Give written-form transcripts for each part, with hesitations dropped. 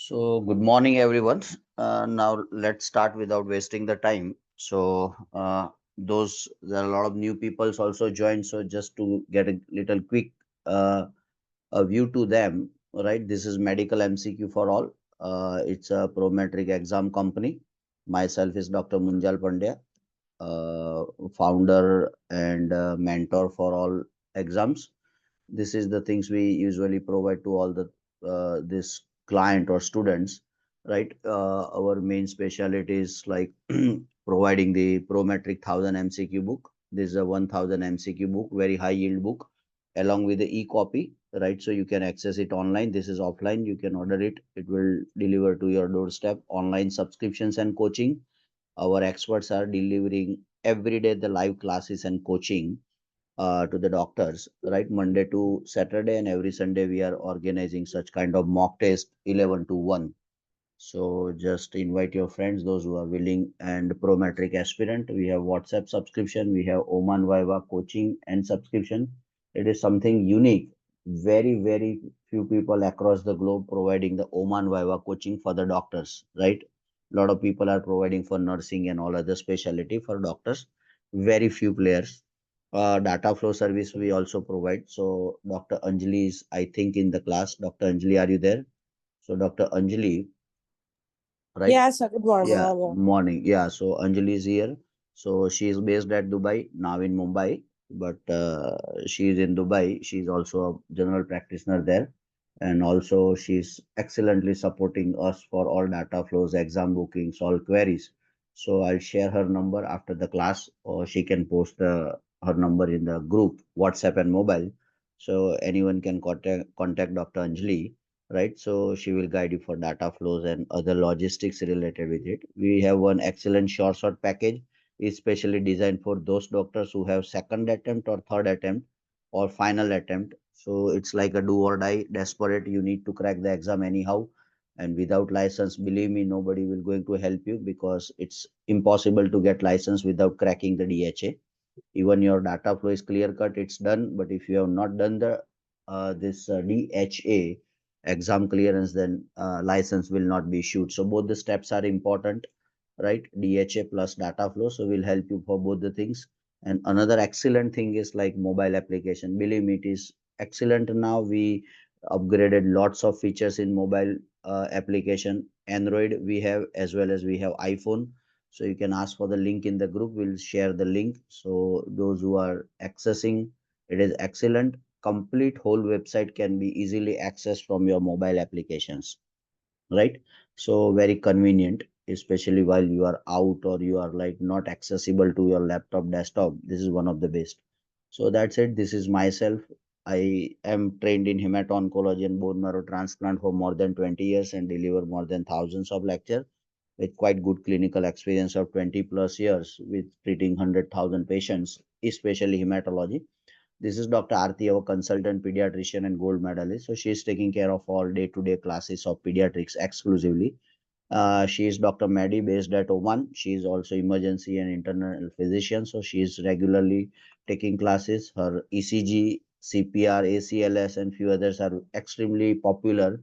So, good morning, everyone. Now, let's start without wasting the time. There are a lot of new people also joined. So, just to get a little quick uh, a view to them, right? This is medical MCQ for all. It's a PROMETRIC exam company. Myself is Dr. Munjal Pandya, uh, founder and mentor for all exams. This is the things we usually provide to all the this client or students, right? Our main specialty is like providing the Prometric 1000 MCQ book. This is a 1000 MCQ book, very high yield book, along with the e-copy, right? So you can access it online. This is offline, you can order it, it will deliver to your doorstep. Online subscriptions and coaching, our experts are delivering every day the live classes and coaching to the doctors, right? Monday to Saturday, and every Sunday we are organizing such kind of mock test 11 to 1. So just invite your friends, those who are willing and Prometric aspirant. We have WhatsApp subscription, we have Oman Viva coaching and subscription. It is something unique. Very few people across the globe providing the Oman Viva coaching for the doctors, right? A lot of people are providing for nursing and all other specialty for doctors. Very few players. Data flow service we also provide. So Dr. Anjali is, I think, in the class. Dr. Anjali, are you there? So Dr. Anjali, right? Yeah, sir. Good morning. Yeah, All. morning. Yeah, so Anjali is here. So she is based at Dubai, now in Mumbai, but she is in Dubai. She is also a general practitioner there. And also she's excellently supporting us for all data flows, exam bookings, all queries. So I'll share her number after the class, or she can post her number in the group, WhatsApp and mobile. So anyone can contact Dr. Anjali, right? So she will guide you for data flows and other logistics related with it. We have one excellent short package, especially designed for those doctors who have second attempt or third attempt or final attempt. So it's like a do or die, desperate. You need to crack the exam anyhow. And without license, believe me, nobody will going to help you because it's impossible to get license without cracking the DHA. Even your data flow is clear cut, it's done. But if you have not done the this DHA exam clearance, then license will not be issued. So both the steps are important, right? DHA plus data flow, so will help you for both the things. And another excellent thing is like mobile application. Believe me, it is excellent. Now we upgraded lots of features in mobile application. Android we have, as well as we have iPhone. So you can ask for the link in the group, we'll share the link. So those who are accessing, it is excellent. Complete whole website can be easily accessed from your mobile applications, right? So very convenient, especially while you are out or you are like not accessible to your laptop, desktop. This is one of the best. So that's it. This is myself. I am trained in hemato-oncology and bone marrow transplant for more than 20 years and deliver more than thousands of lectures with quite good clinical experience of 20 plus years with treating 100,000 patients, especially hematology. This is Dr. Aarti, our consultant pediatrician and gold medalist. So she is taking care of all day-to-day classes of pediatrics exclusively. She is Dr. Madi based at Oman. She is also emergency and internal physician. So she is regularly taking classes. Her ECG, CPR, ACLS, and few others are extremely popular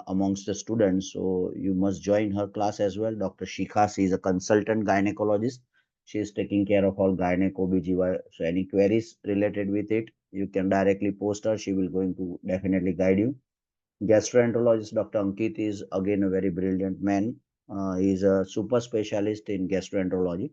amongst the students. So you must join her class as well. Dr. Shikha, she is a consultant gynecologist. She is taking care of all gynec OBGY. So any queries related with it, you can directly post her. She will going to definitely guide you. Gastroenterologist Dr. Ankit is again a very brilliant man. He is a super specialist in gastroenterology.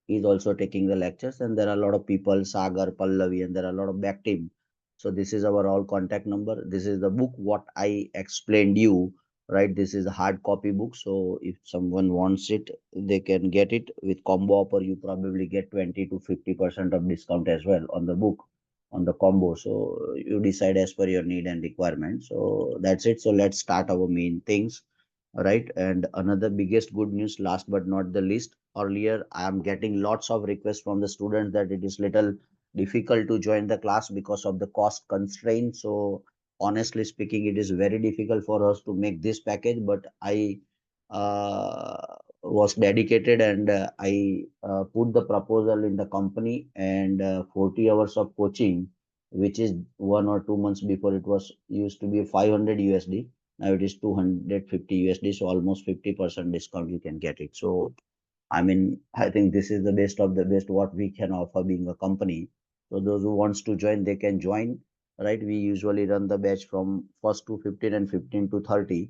He is also taking the lectures, and there are a lot of people, Sagar, Pallavi, and there are a lot of back team. So this is our all contact number. This is the book what I explained you, right? This is a hard copy book. So if someone wants it, they can get it with combo offer. You probably get 20 to 50% of discount as well on the book, on the combo. So you decide as per your need and requirement. So that's it. So let's start our main things, right? And another biggest good news, last but not the least, earlier I am getting lots of requests from the students that it is little difficult to join the class because of the cost constraint. So honestly speaking, it is very difficult for us to make this package, but I was dedicated, and I put the proposal in the company, and 40 hours of coaching, which is 1 or 2 months before, it was used to be 500 USD. Now it is 250 USD, so almost 50% discount you can get it. So I mean, I think this is the best of the best what we can offer being a company. So those who wants to join, they can join, right? We usually run the batch from 1st to 15 and 15 to 30.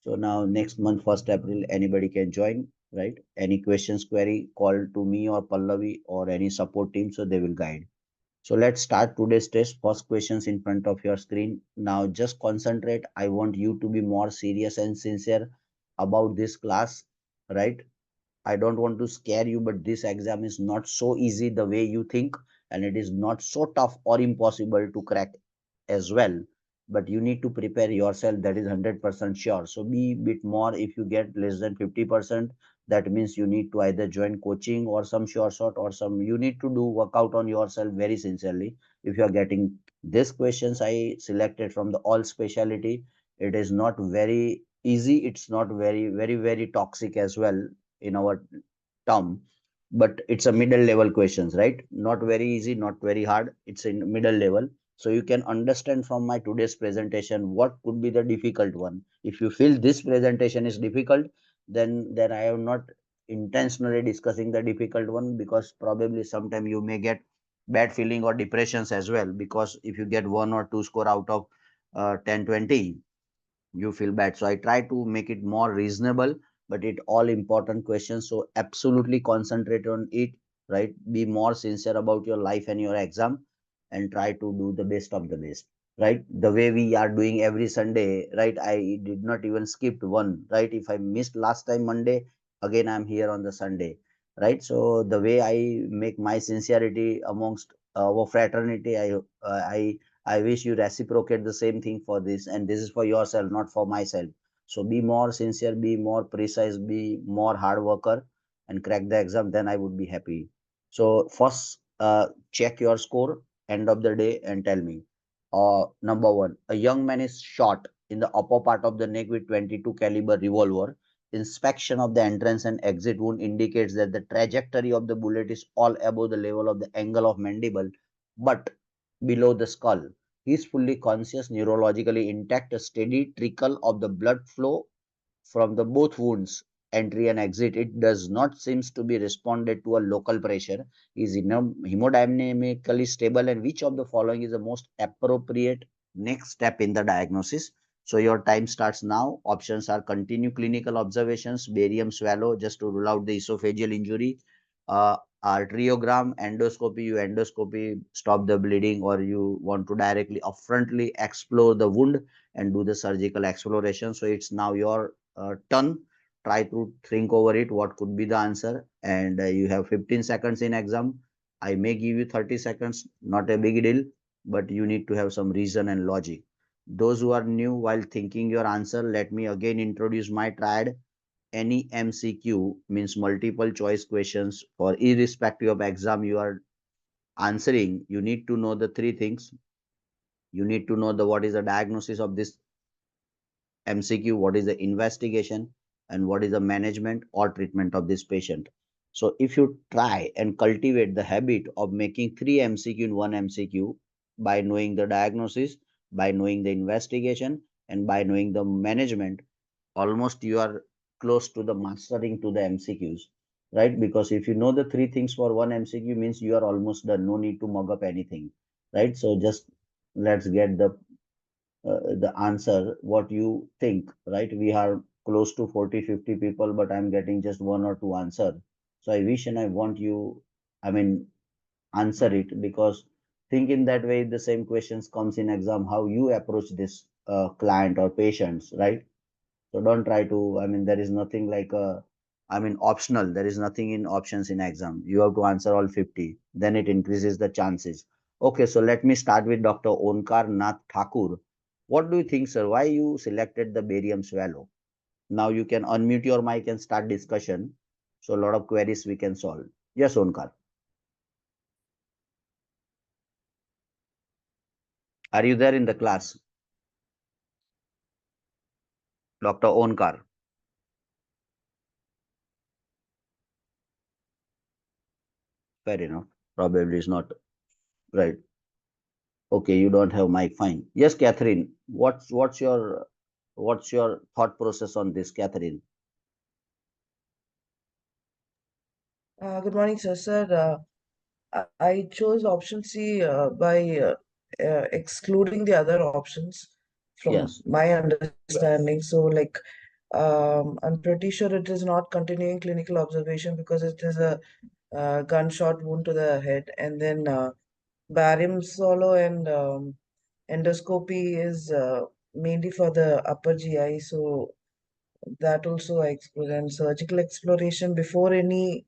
So now next month, 1st April, anybody can join, right? Any questions, query, call to me or Pallavi or any support team, so they will guide. So let's start today's test. First questions in front of your screen. Now just concentrate. I want you to be more serious and sincere about this class, right? I don't want to scare you, but this exam is not so easy the way you think, and it is not so tough or impossible to crack as well. But you need to prepare yourself, that is 100% sure. So be bit more. If you get less than 50%, that means you need to either join coaching or some sure shot or some you need to do workout on yourself very sincerely. If you are getting these questions I selected from the all specialty, it is not very easy. It's not very toxic as well in our term, but it's a middle level questions, right? Not very easy, not very hard, it's in middle level. So you can understand from my today's presentation what could be the difficult one. If you feel this presentation is difficult, then I am not intentionally discussing the difficult one, because probably sometime you may get bad feeling or depressions as well, because if you get 1 or 2 score out of 10 20, you feel bad. So I try to make it more reasonable, but it all important questions. So absolutely concentrate on it, right? Be more sincere about your life and your exam, and try to do the best of the best, right? The way we are doing every Sunday, right? I did not even skip one, right? If I missed last time Monday, again I'm here on the Sunday, right? So the way I make my sincerity amongst our fraternity, I wish you reciprocate the same thing for this, and this is for yourself, not for myself. So be more sincere, be more precise, be more hard worker, and crack the exam. Then I would be happy. So first, check your score end of the day and tell me. Number one, a young man is shot in the upper part of the neck with 22 caliber revolver. Inspection of the entrance and exit wound indicates that the trajectory of the bullet is all above the level of the angle of mandible, but below the skull. He is fully conscious, neurologically intact, a steady trickle of the blood flow from the both wounds, entry and exit. It does not seems to be responded to a local pressure. Is hemodynamically stable, and which of the following is the most appropriate next step in the diagnosis? So your time starts now. Options are continue clinical observations, barium swallow just to rule out the esophageal injury, uh, arteriogram, endoscopy, you endoscopy, stop the bleeding, or you want to directly upfrontly explore the wound and do the surgical exploration. So it's now your turn. Try to think over it, what could be the answer, and you have 15 seconds in exam. I may give you 30 seconds, not a big deal, but you need to have some reason and logic. Those who are new while thinking your answer, let me again introduce my triad. Any MCQ means multiple choice questions. For irrespective of exam you are answering, you need to know the three things. You need to know the what is the diagnosis of this MCQ, what is the investigation, and what is the management or treatment of this patient. So if you try and cultivate the habit of making three MCQ in one MCQ, by knowing the diagnosis, by knowing the investigation, and by knowing the management, almost you are close to the mastering to the MCQs, right? Because if you know the three things for one MCQ, means you are almost done. No need to mug up anything, right? So just let's get the answer what you think, right? We are close to 40-50 people, but I'm getting just one or two answer. So I wish and I want you, I mean, answer it, because think in that way the same questions comes in exam, how you approach this client or patients, right? So don't try to, I mean, there is nothing like a, I mean, optional. There is nothing in options in exam. You have to answer all 50. Then it increases the chances. Okay, so let me start with Dr. Onkar Nath Thakur. What do you think, sir? Why you selected the barium swallow? Now you can unmute your mic and start discussion. So a lot of queries we can solve. Yes, Onkar. Are you there in the class? Dr. Onkar. Fair enough. Probably is not right. Okay, you don't have mic. Fine. Yes, Catherine. What's your? What's your thought process on this, Catherine? Good morning, sir. I chose option C by excluding the other options from Yes. my understanding. I'm pretty sure it is not continuing clinical observation because it is a gunshot wound to the head, and then barium solo and endoscopy is mainly for the upper GI. So that also I explored, and surgical exploration before any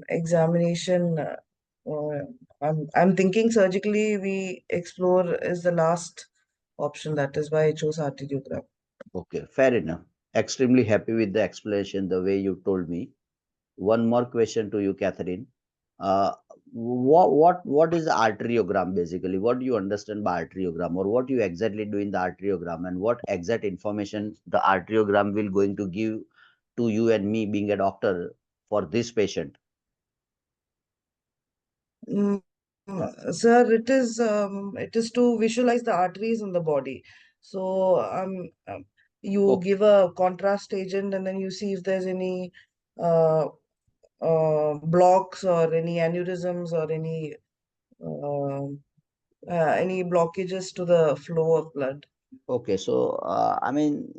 examination. Uh, I'm thinking surgically we explore is the last option. That is why I chose arteriogram. Okay, fair enough. Extremely happy with the explanation, the way you told me. One more question to you, Catherine. Uh, what is the arteriogram basically? What do you understand by arteriogram, or what you exactly do in the arteriogram, and what exact information the arteriogram will going to give to you and me, being a doctor, for this patient? Mm, Sir, it is to visualize the arteries in the body. So you Okay, give a contrast agent and then you see if there's any uh, blocks or any aneurysms or any blockages to the flow of blood. okay. So, I mean,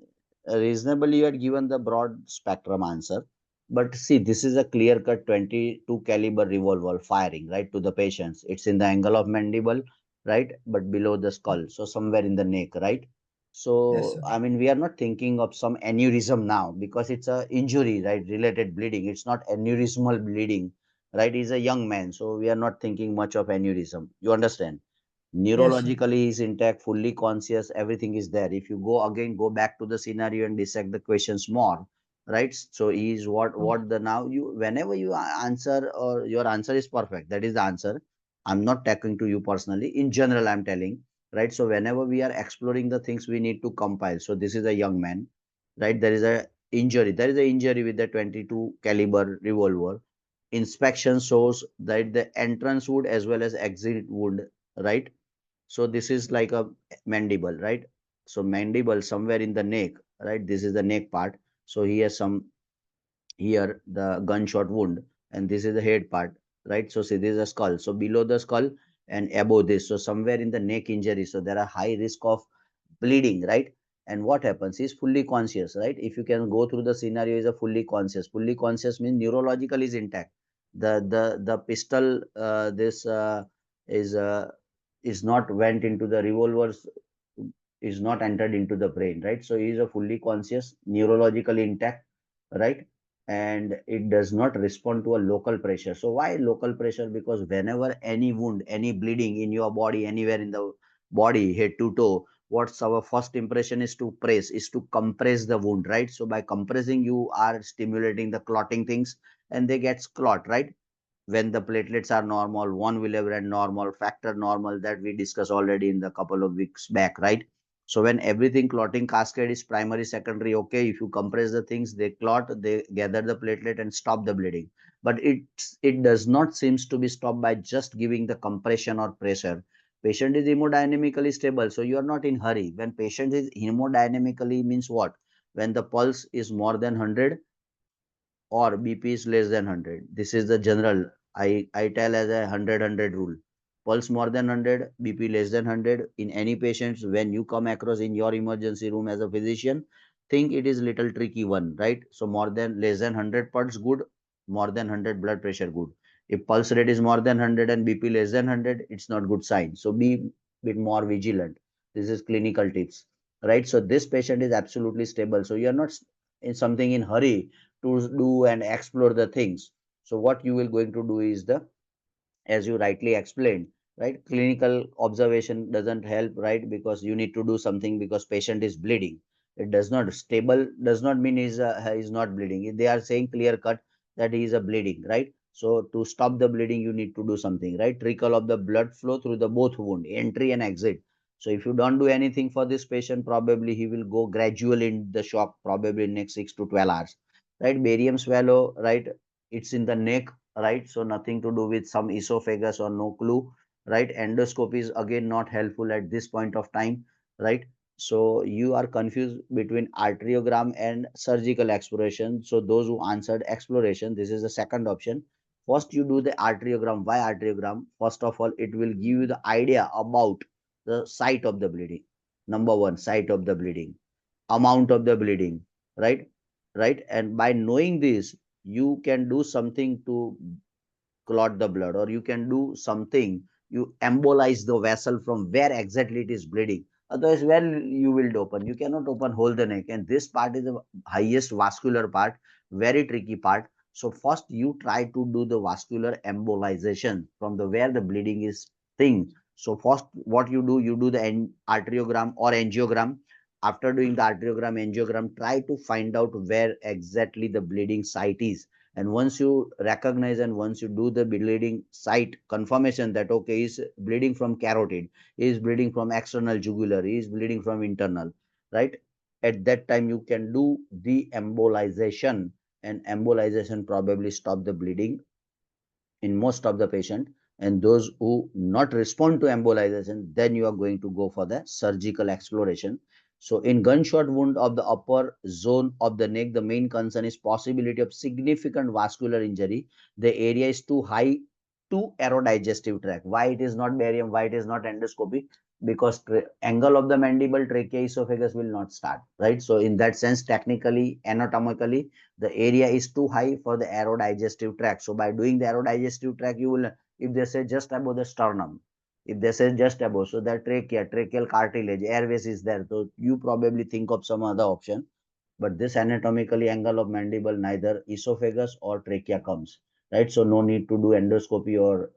reasonably, you had given the broad spectrum answer. But see, this is a clear-cut 22 caliber revolver firing right to the patients. It's in the angle of mandible, right, but below the skull, so somewhere in the neck, right? Yes, So, sir. I mean, we are not thinking of some aneurysm now because it's a injury, right, related bleeding. It's not aneurysmal bleeding, right? He's a young man, so we are not thinking much of aneurysm. You understand? Yes, sir. Neurologically he's intact, fully conscious, everything is there. If you go back to the scenario and dissect the questions more, right? So is what the now you whenever you answer, or your answer is perfect, that is the answer. I'm not talking to you personally, in general I'm telling, right? So whenever we are exploring the things, we need to compile. So this is a young man, right? There is a injury with the 22 caliber revolver. Inspection shows that the entrance wound as well as exit wound, right? So this is like a mandible, right? So mandible somewhere in the neck, right? This is the neck part. So here some, here the gunshot wound, and this is the head part, right? So see, this is a skull. So below the skull and above this, so somewhere in the neck injury, so there are high risk of bleeding, right? And what happens is fully conscious, right? If you can go through the scenario, is a fully conscious. Fully conscious means neurological is intact. The pistol, this is not went into the revolvers, is not entered into the brain, right? So he is a fully conscious, neurologically intact, right? And it does not respond to a local pressure. So why local pressure? Because whenever any wound, any bleeding in your body, anywhere in the body, head to toe, what's our first impression is to press, is to compress the wound, right? So by compressing, you are stimulating the clotting things, and they get clot, right? When the platelets are normal, 1 milligram normal, factor normal, that we discussed already in the couple of weeks back, right? So when everything clotting cascade is primary, secondary, okay, if you compress the things, they clot, they gather the platelet and stop the bleeding. But it does not seems to be stopped by just giving the compression or pressure. Patient is hemodynamically stable, so you are not in hurry. When patient is hemodynamically means what? When the pulse is more than 100 or BP is less than 100. This is the general. I tell as a 100 rule. Pulse more than 100, BP less than 100. In any patients, when you come across in your emergency room as a physician, think it is little tricky one, right? So more than less than 100 pulse good, more than 100 blood pressure good. If pulse rate is more than 100 and BP less than 100, it's not good sign. So be bit more vigilant. This is clinical tips, right? So this patient is absolutely stable. So you are not in something in hurry to do and explore the things. So what you will going to do is the, as you rightly explained, right? Clinical observation doesn't help, right? Because you need to do something because patient is bleeding. It does not stable does not mean is not bleeding. They are saying clear cut that he is a bleeding, right? So to stop the bleeding, you need to do something, right? Trickle of the blood flow through the both wound, entry and exit. So if you don't do anything for this patient, probably he will go gradually in the shock, probably in next 6 to 12 hours, right? Barium swallow, right? It's in the neck, right? So nothing to do with some esophagus or no clue, right? Endoscopy is again not helpful at this point of time, right? So you are confused between arteriogram and surgical exploration. So those who answered exploration, this is the second option. First, you do the arteriogram. Why arteriogram? First of all, it will give you the idea about the site of the bleeding. Number one, site of the bleeding, amount of the bleeding, right? Right. And by knowing this, you can do something to clot the blood, or you can do something, you embolize the vessel from where exactly it is bleeding. Otherwise, well, you will open, you cannot open whole the neck, and this part is the highest vascular part, very tricky part. So first you try to do the vascular embolization from the where the bleeding is thing. So first what you do the arteriogram or angiogram. After doing the arteriogram angiogram, try to find out where exactly the bleeding site is. And once you recognize and once you do the bleeding site confirmation that okay, is bleeding from carotid, is bleeding from external jugular, is bleeding from internal, right? At that time you can do the embolization, and embolization probably stop the bleeding in most of the patient. And those who not respond to embolization, then you are going to go for the surgical exploration. So in gunshot wound of the upper zone of the neck, the main concern is possibility of significant vascular injury. The area is too high to aerodigestive tract. Why it is not barium, why it is not endoscopy? Because angle of the mandible, trachea, esophagus will not start, right? So in that sense, technically, anatomically, the area is too high for the aerodigestive tract. So by doing the aerodigestive tract, you will, if they say just above the sternum, if they say just above, so that trachea, tracheal cartilage, airways is there. So you probably think of some other option. But this anatomically angle of mandible, neither esophagus or trachea comes, right? So no need to do endoscopy or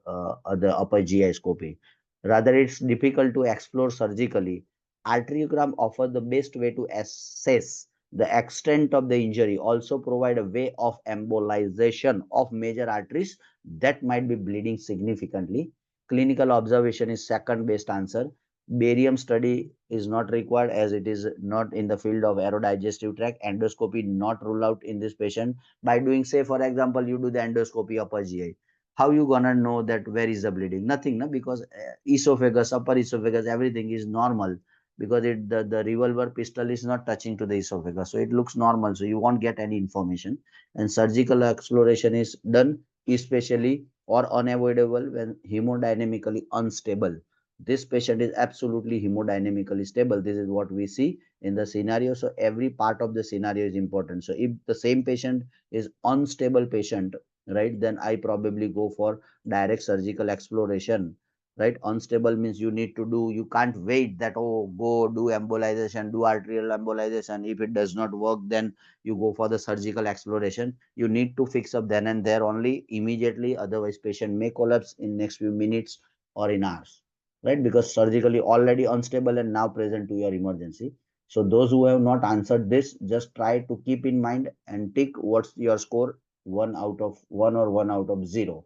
other upper GI scopy. Rather, it's difficult to explore surgically. Arteriogram offers the best way to assess the extent of the injury, also provide a way of embolization of major arteries that might be bleeding significantly. Clinical observation is second best answer. Barium study is not required as it is not in the field of aerodigestive tract. Endoscopy not rule out in this patient. By doing, say for example, you do the endoscopy upper GI. How you gonna know that where is the bleeding? Nothing, no? Because esophagus, upper esophagus, everything is normal, because the revolver pistol is not touching to the esophagus, so it looks normal, so you won't get any information. And surgical exploration is done especially or unavoidable when hemodynamically unstable. This patient is absolutely hemodynamically stable. This is what we see in the scenario. So every part of the scenario is important. So if the same patient is unstable patient, right, then I probably go for direct surgical exploration, right? Unstable means you need to do, you can't wait that, oh, go do embolization, do arterial embolization. If it does not work, then you go for the surgical exploration. You need to fix up then and there only, immediately, otherwise patient may collapse in next few minutes or in hours, right? Because surgically already unstable and now present to your emergency. So those who have not answered this, just try to keep in mind and tick what's your score, 1 out of 1 or 1 out of 0.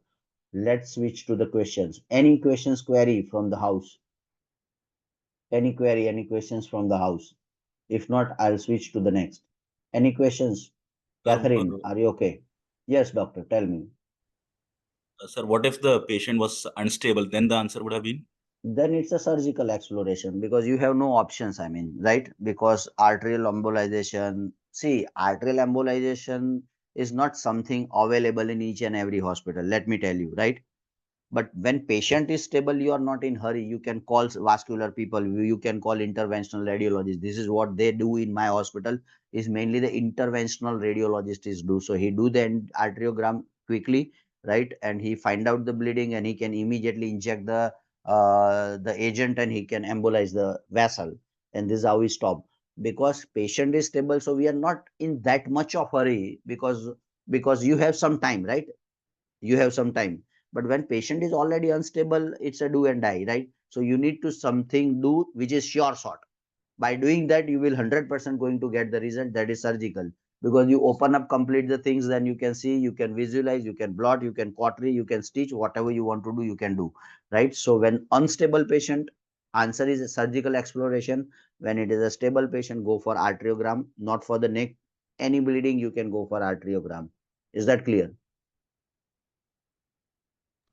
Let's switch to the questions. Any questions, query from the house? Any query, any questions from the house? If not, I'll switch to the next. Any questions? Catherine, are you okay? Yes, doctor, tell me. Sir, what if the patient was unstable? Then the answer would have been? Then it's a surgical exploration because you have no options, I mean, right? Because arterial embolization, see, arterial embolization is not something available in each and every hospital. Let me tell you, right? But when patient is stable, you are not in hurry. You can call vascular people, you can call interventional radiologists. This is what they do in my hospital, is mainly the interventional radiologist is do. So he do the arteriogram quickly, right? And he find out the bleeding and he can immediately inject the agent and he can embolize the vessel. And this is how we stop. Because patient is stable, so we are not in that much of hurry, because you have some time, right? You have some time. But when patient is already unstable, it's a do and die, right? So you need to something do which is sure shot. By doing that, you will 100% going to get the result, that is surgical. Because you open up, complete the things, then you can see, you can visualize, you can blot, you can cautery, you can stitch, whatever you want to do, you can do, right? So when unstable patient, answer is surgical exploration. When it is a stable patient, go for arteriogram, not for the neck. Any bleeding, you can go for arteriogram. Is that clear?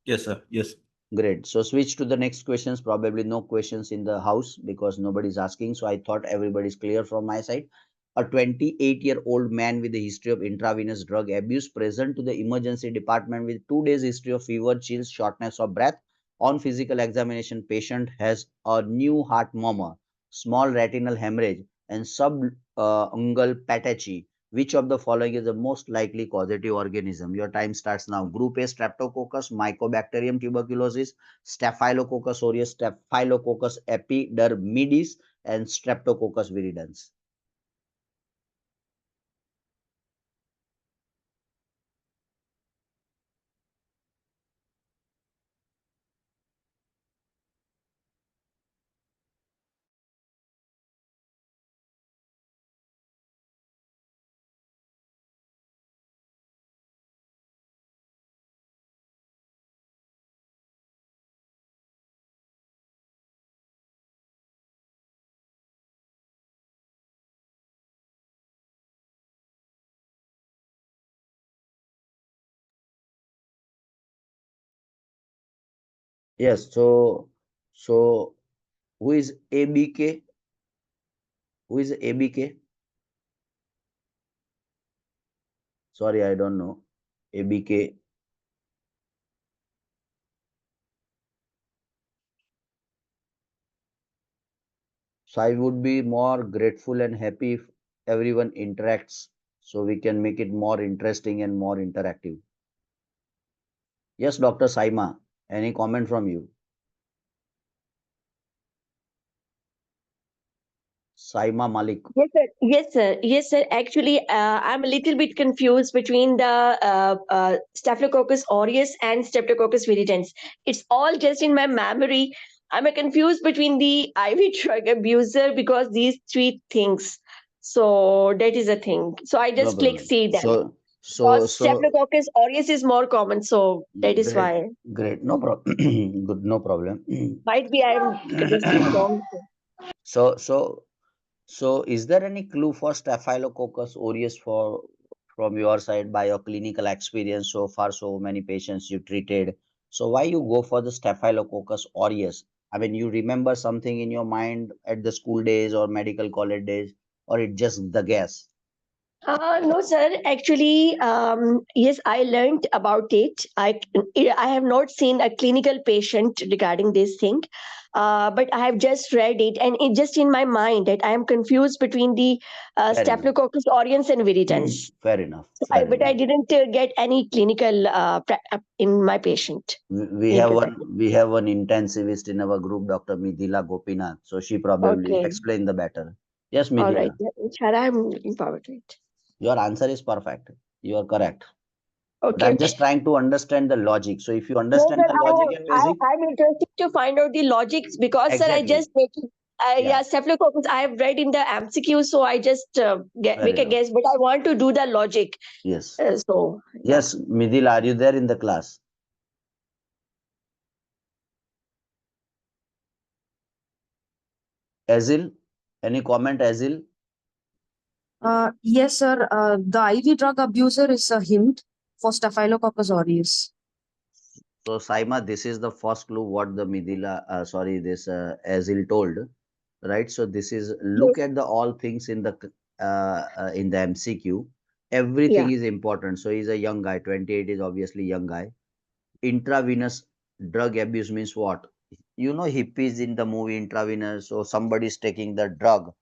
Yes, sir. Yes. Great. So switch to the next questions. Probably no questions in the house because nobody's asking. So I thought everybody's clear from my side. A 28-year-old man with a history of intravenous drug abuse present to the emergency department with 2 days history of fever, chills, shortness of breath. On physical examination, patient has a new heart murmur, small retinal hemorrhage, and subungual patechi. Which of the following is the most likely causative organism? Your time starts now. Group A, Streptococcus, Mycobacterium tuberculosis, Staphylococcus aureus, Staphylococcus epidermidis, and Streptococcus viridans. Yes, so who is ABK? Who is ABK? Sorry, I don't know. ABK. So I would be more grateful and happy if everyone interacts so we can make it more interesting and more interactive. Yes, Dr. Saima, any comment from you? Saima Malik. Yes, sir. Yes, sir. Yes, sir. Actually, I'm a little bit confused between the Staphylococcus aureus and Streptococcus viridans. It's all just in my memory. I'm confused between the IV drug abuser because these three things. So that is a thing. So I No just click problem. see them So because Staphylococcus aureus is more common. So that is great, why. great. No problem. Good, no problem. Might be I'm just click wrong. So, so is there any clue for Staphylococcus aureus for from your side by your clinical experience so far, so many patients you treated? So why you go for the Staphylococcus aureus? I mean, you remember something in your mind at the school days or medical college days, or it just the guess? No, sir. Actually, yes, I learned about it. I have not seen a clinical patient regarding this thing, but I have just read it, and it just in my mind that I am confused between the Fair enough. Staphylococcus aureus and viridans. Fair enough. So Fair but I enough. didn't get any clinical in my patient We have clinical one practice. we have one intensivist in our group, Dr. Midhila Gopinath. So she probably Okay, explain the better. Yes, all right. Midhila, Yeah, Shara, I'm looking forward to it. your answer is perfect. You are correct. But Okay, I'm okay. just trying to understand the logic. So if you No, understand sir, the logic and basic, I'm interested to find out the logics because, sir, I exactly. just make it. Yeah, Yeah, Staphylococcus. I have read in the MCQ, so I just fair make a enough. guess, but I want to do the logic. Yes. So, yeah. Yes, Midhila, are you there in the class? Azil, any comment, Azil? Yes, sir. The IV drug abuser is a hint for Staphylococcus aureus. So Saima, this is the first clue what the Midhila, sorry, this Azil told, right? So this is Yes. look at the all things in the MCQ. Yeah. Everything is important. So he's a young guy. 28 is obviously young guy. Intravenous drug abuse means what? You know hippies in the movie Intravenous. So somebody's taking the drug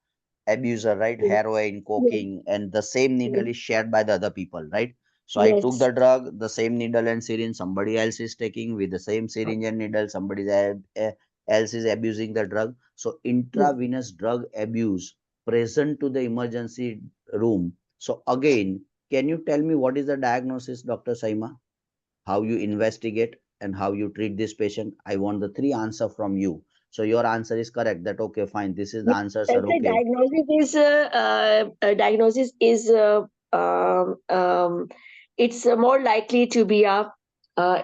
abuser, right? Yes. Heroin, cocaine, and the same Yes. needle is shared by the other people, right? So I took Yes. the drug, the same needle and syringe, somebody else is taking with the same syringe and needle, else is abusing the drug. So Yes. intravenous drug abuse present to the emergency room. So again, can you tell me what is the diagnosis, Dr. Saima? How you investigate and how you treat this patient? I want the three answer from you. So your answer is correct that okay, fine, this is the Yes. answer, sir. The Okay. diagnosis is it's more likely to be a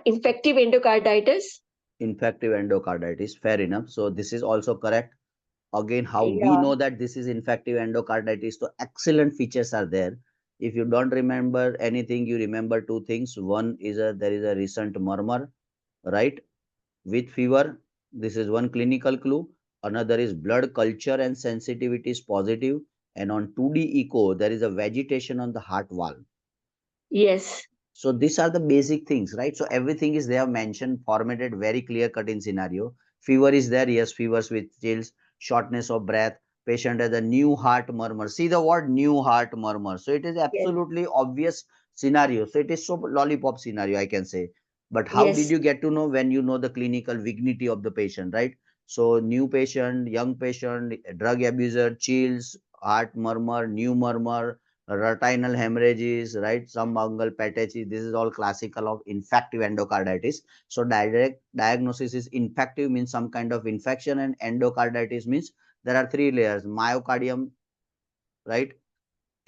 infective endocarditis. Infective endocarditis. Fair enough. So this is also correct. Again, how we Yeah. know that this is infective endocarditis? So excellent features are there. If you don't remember anything, you remember two things. One is there is a recent murmur, right? with fever. This is one clinical clue. Another is blood culture and sensitivity is positive. And on 2D echo, there is a vegetation on the heart valve. Yes. So these are the basic things, right? So everything is there mentioned, formatted, very clear cut in scenario. Fever is there, yes, fevers with chills, shortness of breath. Patient has a new heart murmur. See the word new heart murmur. So it is Yes. absolutely obvious scenario. So it is so lollipop scenario, I can say. But how did Yes. you get to know? When you know the clinical dignity of the patient, right? So new patient, young patient, drug abuser, chills, heart murmur, new murmur, retinal hemorrhages, right? Some fungal patches. This is all classical of infective endocarditis. So direct diagnosis is infective means some kind of infection, and endocarditis means there are three layers: myocardium, right?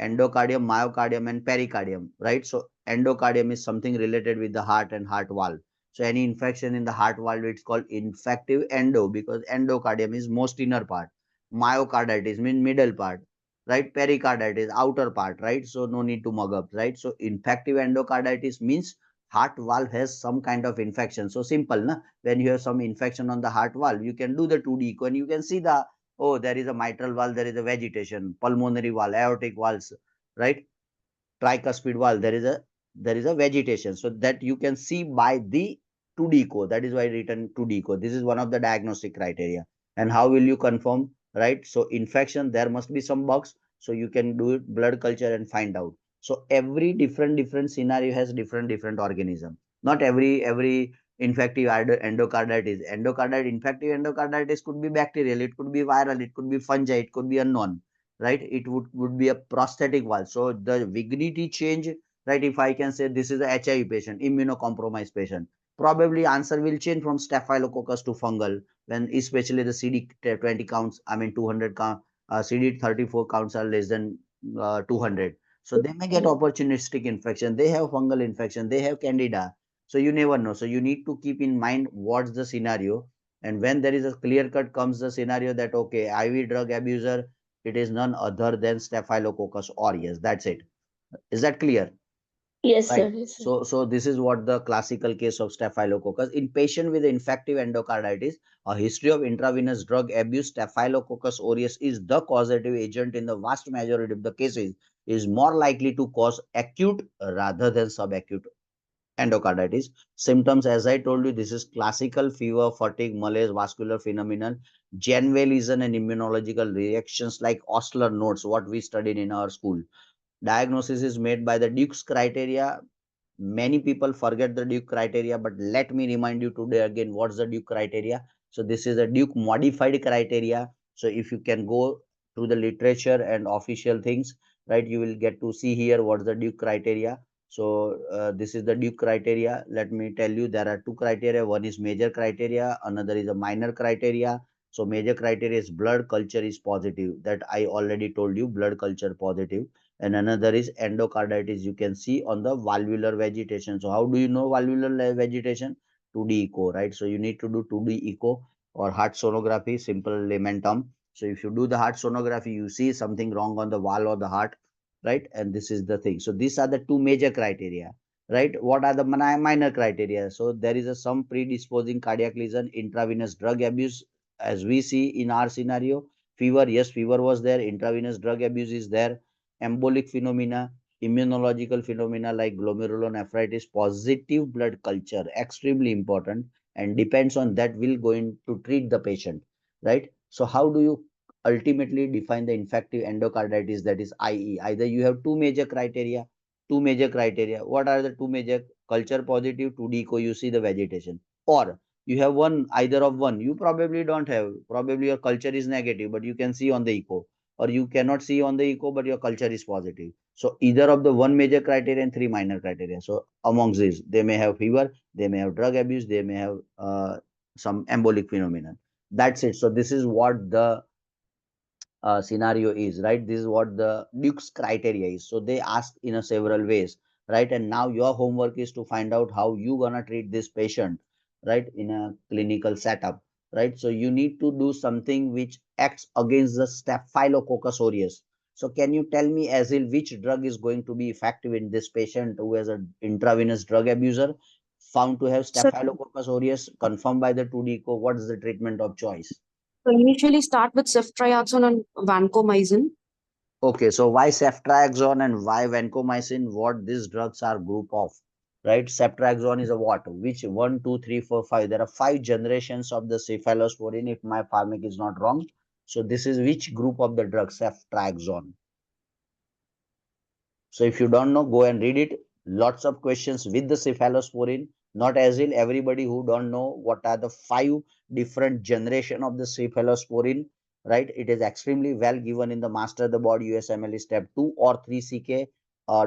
Endocardium, myocardium, and pericardium, right? So endocardium is something related with the heart and heart valve. So any infection in the heart valve, it's called infective endo, because endocardium is most inner part. Myocarditis means middle part, right? Pericarditis outer part, right? So no need to mug up, right? So infective endocarditis means heart valve has some kind of infection. So simple, na? When you have some infection on the heart valve, you can do the 2D echo and you can see the, oh, there is a mitral valve, there is a vegetation, pulmonary valve, aortic valves, right? Tricuspid valve, there is a vegetation. So that you can see by the 2D echo. That is why written 2D echo. This is one of the diagnostic criteria. And how will you confirm, right? So infection, there must be some box. So you can do it blood culture and find out. So every different scenario has different organism. Not every infective endocarditis, infective endocarditis could be bacterial, it could be viral, it could be fungi, it could be unknown, right? It would be a prosthetic valve. So the vignity change, right? If I can say this is a HIV patient, immunocompromised patient, probably answer will change from staphylococcus to fungal, when especially the CD20 counts, I mean 200 count, CD34 counts are less than 200. So they may get opportunistic infection, they have fungal infection, they have candida. So you never know. So you need to keep in mind what's the scenario. And when there is a clear cut comes the scenario that, okay, IV drug abuser, it is none other than Staphylococcus aureus. That's it. Is that clear? Yes, sir. Right. Yes, sir. So this is what the classical case of Staphylococcus. In patient with infective endocarditis, a history of intravenous drug abuse, Staphylococcus aureus is the causative agent in the vast majority of the cases, is more likely to cause acute rather than subacute endocarditis. Symptoms, as I told you, this is classical fever, fatigue, malaise, vascular phenomenon, Janway lesion, and immunological reactions like Osler nodes, what we studied in our school. Diagnosis is made by the Duke's criteria. Many people forget the Duke criteria, but let me remind you today again what's the Duke criteria. So this is a Duke modified criteria. So if you can go through the literature and official things, right, you will get to see here what's the Duke criteria. So this is the Duke criteria. Let me tell you, there are two criteria. One is major criteria, another is a minor criteria. So major criteria is blood culture is positive. That I already told you, blood culture positive. And another is endocarditis. You can see on the valvular vegetation. So how do you know valvular vegetation? 2D echo, right? So you need to do 2D echo or heart sonography, simple layman term. So if you do the heart sonography, you see something wrong on the wall of the heart, right? And this is the thing. So these are the two major criteria, right? What are the minor criteria? So there is a some predisposing cardiac lesion, intravenous drug abuse, as we see in our scenario. Fever, yes, fever was there. Intravenous drug abuse is there. Embolic phenomena, immunological phenomena like glomerulonephritis, positive blood culture, extremely important, and depends on that will going to treat the patient, right? So how do you ultimately define the infective endocarditis, that is IE? Either you have two major criteria. What are the two major? Culture positive, 2D echo, you see the vegetation, or you have one, either of one, you probably don't have, probably your culture is negative, but you can see on the echo, or you cannot see on the echo but your culture is positive. So either of the one major criteria and three minor criteria. So amongst these, they may have fever, they may have drug abuse, they may have some embolic phenomenon. That's it. So this is what the scenario is, right? This is what the Duke's criteria is. So they ask in a several ways, right? And now your homework is to find out how you gonna treat this patient, right, in a clinical setup, right? So you need to do something which acts against the Staphylococcus aureus. So can you tell me, Azil, which drug is going to be effective in this patient who has an intravenous drug abuser? found to have So, Staphylococcus aureus, confirmed by the 2D echo. What is the treatment of choice? so initially start with ceftriaxone and vancomycin. Okay, so why ceftriaxone and why vancomycin? What these drugs are group of, right? Ceftriaxone is a what? Which 1, 2, 3, 4, 5? There are 5 generations of the cephalosporin, if my pharmac is not wrong. So this is which group of the drug? Ceftriaxone. So if you don't know, go and read it. Lots of questions with the cephalosporin. Not as in everybody who don't know what are the 5 different generation of the cephalosporin, right? It is extremely well given in the Master the Body USMLE step 2 or 3 CK.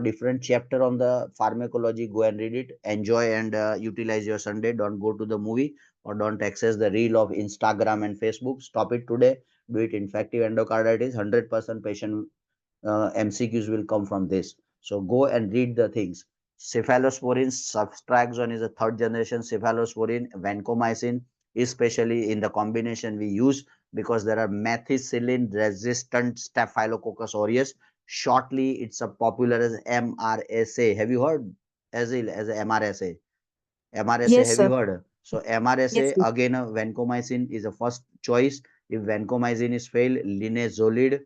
Different chapter on the pharmacology. Go and read it. Enjoy and utilize your Sunday. Don't go to the movie or don't access the reel of Instagram and Facebook. Stop it today. Do it. Infective endocarditis. 100% patient MCQs will come from this. So go and read the things. Cephalosporin, ceftriaxone is a third generation cephalosporin, vancomycin, especially in the combination we use because there are methicillin resistant Staphylococcus aureus. Shortly, it's a popular as MRSA. Have you heard as a MRSA? MRSA, Yes, have you sir. heard? So Yes, MRSA sir. again, vancomycin is a first choice. If vancomycin is failed, linezolid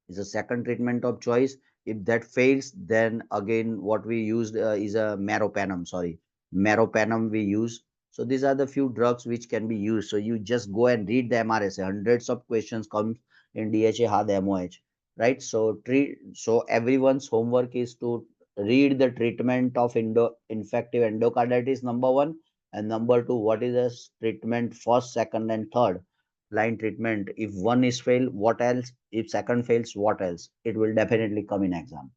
is a second treatment of choice. If that fails, then again what we used is a meropenem. Sorry, meropenem we use. So these are the few drugs which can be used. So you just go and read the MRSA. Hundreds of questions come in DHA, HAD, MOH, right? So treat. So everyone's homework is to read the treatment of infective endocarditis number one, and number two, what is the treatment first, second, and third line treatment. If one is failed, what else? If second fails, what else? It will definitely come in exam.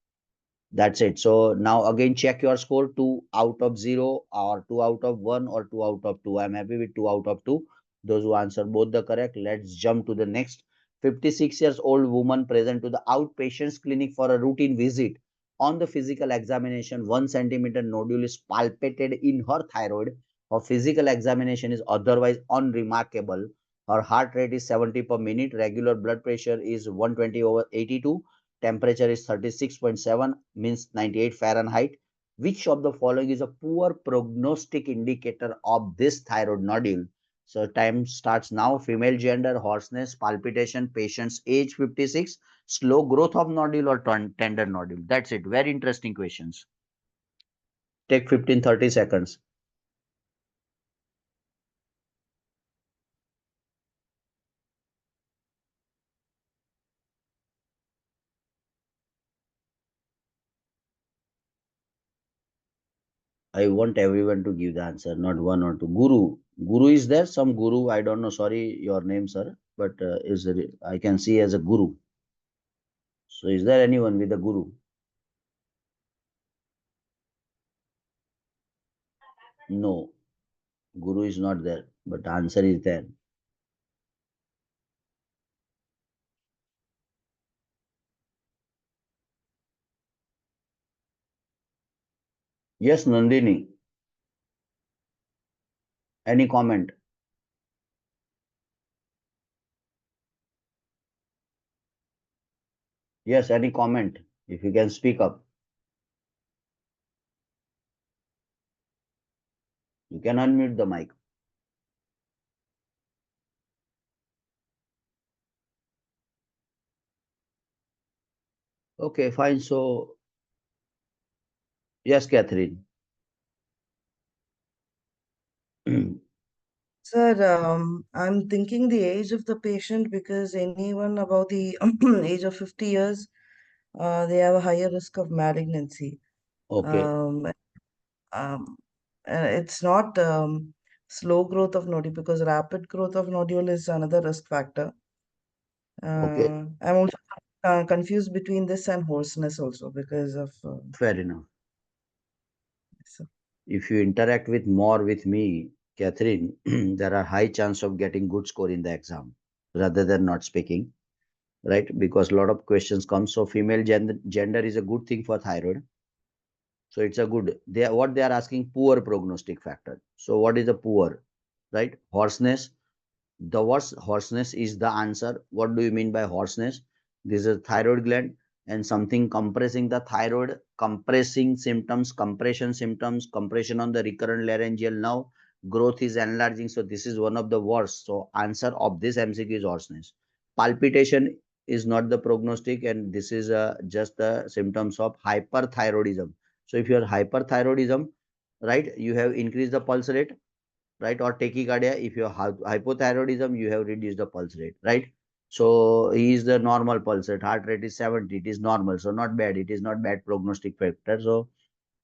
That's it. So now again check your score, 2 out of 0 or 2 out of 1 or 2 out of 2. I'm happy with 2 out of 2. Those who answer both the correct. Let's jump to the next. 56 years old woman present to the outpatients clinic for a routine visit. On the physical examination, 1 centimeter nodule is palpated in her thyroid. Her physical examination is otherwise unremarkable. Her heart rate is 70 per minute. Regular blood pressure is 120 over 82. Temperature is 36.7, means 98 Fahrenheit. Which of the following is a poor prognostic indicator of this thyroid nodule? So time starts now. Female gender, hoarseness, palpitation, patient's age 56, slow growth of nodule or tender nodule. That's it. Very interesting questions. Take 15-30 seconds. I want everyone to give the answer, not one or two. Guru. Guru is there? Some guru, I don't know. Sorry, your name, sir. But is there, I can see as a guru. So is there anyone with a guru? No, guru is not there. But the answer is there. Yes, Nandini. Any comment? Yes, any comment? If you can speak up. You can unmute the mic. Okay, fine. So, yes, Catherine. Sir, I'm thinking the age of the patient because anyone above the age of 50 years, they have a higher risk of malignancy. Okay, Um, um, it's not slow growth of nodule because rapid growth of nodule is another risk factor. okay, I'm also confused between this and hoarseness also because of fair enough. so- If you interact with more with me, Catherine, there are high chance of getting good score in the exam rather than not speaking, right? Because a lot of questions come. So female gender is a good thing for thyroid. So it's a good. What they are asking, poor prognostic factor. So what is the poor, right? Hoarseness. The worst hoarseness is the answer. What do you mean by hoarseness? This is a thyroid gland and something compressing the thyroid, compressing symptoms, compression symptoms, compression on the recurrent laryngeal nerve, growth is enlarging. So this is one of the worst. So answer of this MCQ is hoarseness. Palpitation is not the prognostic, and this is just the symptoms of hyperthyroidism. So if you are hyperthyroidism, right, you have increased the pulse rate, right, or tachycardia. If you have hypothyroidism, you have reduced the pulse rate, right? So he is the normal pulse rate, heart rate is 70, it is normal, so not bad, it is not bad prognostic factor. So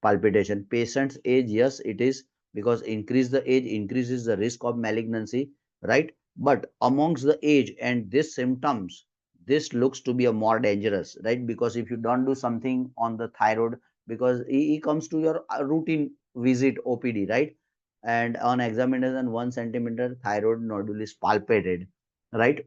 palpitation, patient's age, yes, it is, because increase the age increases the risk of malignancy, right? But amongst the age and these symptoms, this looks to be a more dangerous, right? Because if you don't do something on the thyroid, because he comes to your routine visit OPD, right? And on examination 1 centimeter thyroid nodule is palpated, right?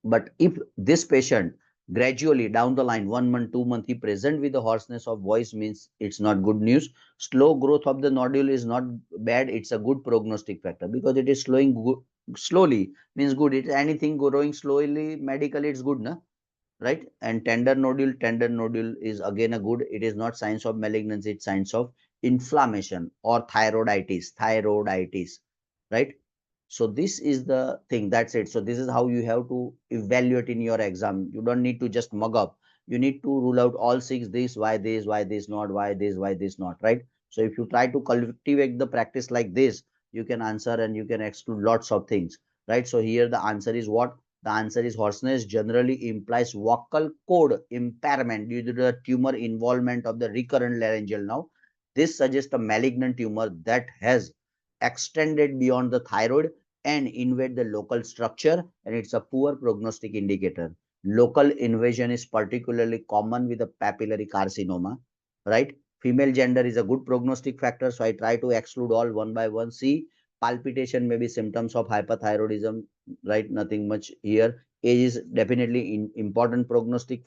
But if this patient gradually down the line, 1 month, 2 month, he present with the hoarseness of voice, means it's not good news. Slow growth of the nodule is not bad, it's a good prognostic factor, because it is slowly, means good. It's anything growing slowly, medically it's good, na? Right? And tender nodule is again a good, it is not signs of malignancy, it's signs of inflammation or thyroiditis, right? So this is the thing, that's it. So this is how you have to evaluate in your exam. You don't need to just mug up, you need to rule out all six, this, why this not, why this not, right? So if you try to cultivate the practice like this, you can answer and you can exclude lots of things, right? So here the answer is what? The answer is hoarseness generally implies vocal cord impairment due to the tumor involvement of the recurrent laryngeal nerve. This suggests a malignant tumor that has extended beyond the thyroid and invade the local structure, and it's a poor prognostic indicator. Local invasion is particularly common with the papillary carcinoma, right? Female gender is a good prognostic factor, so I try to exclude all one by one. See, palpitation may be symptoms of hyperthyroidism, right? Nothing much here. Age is definitely important prognostic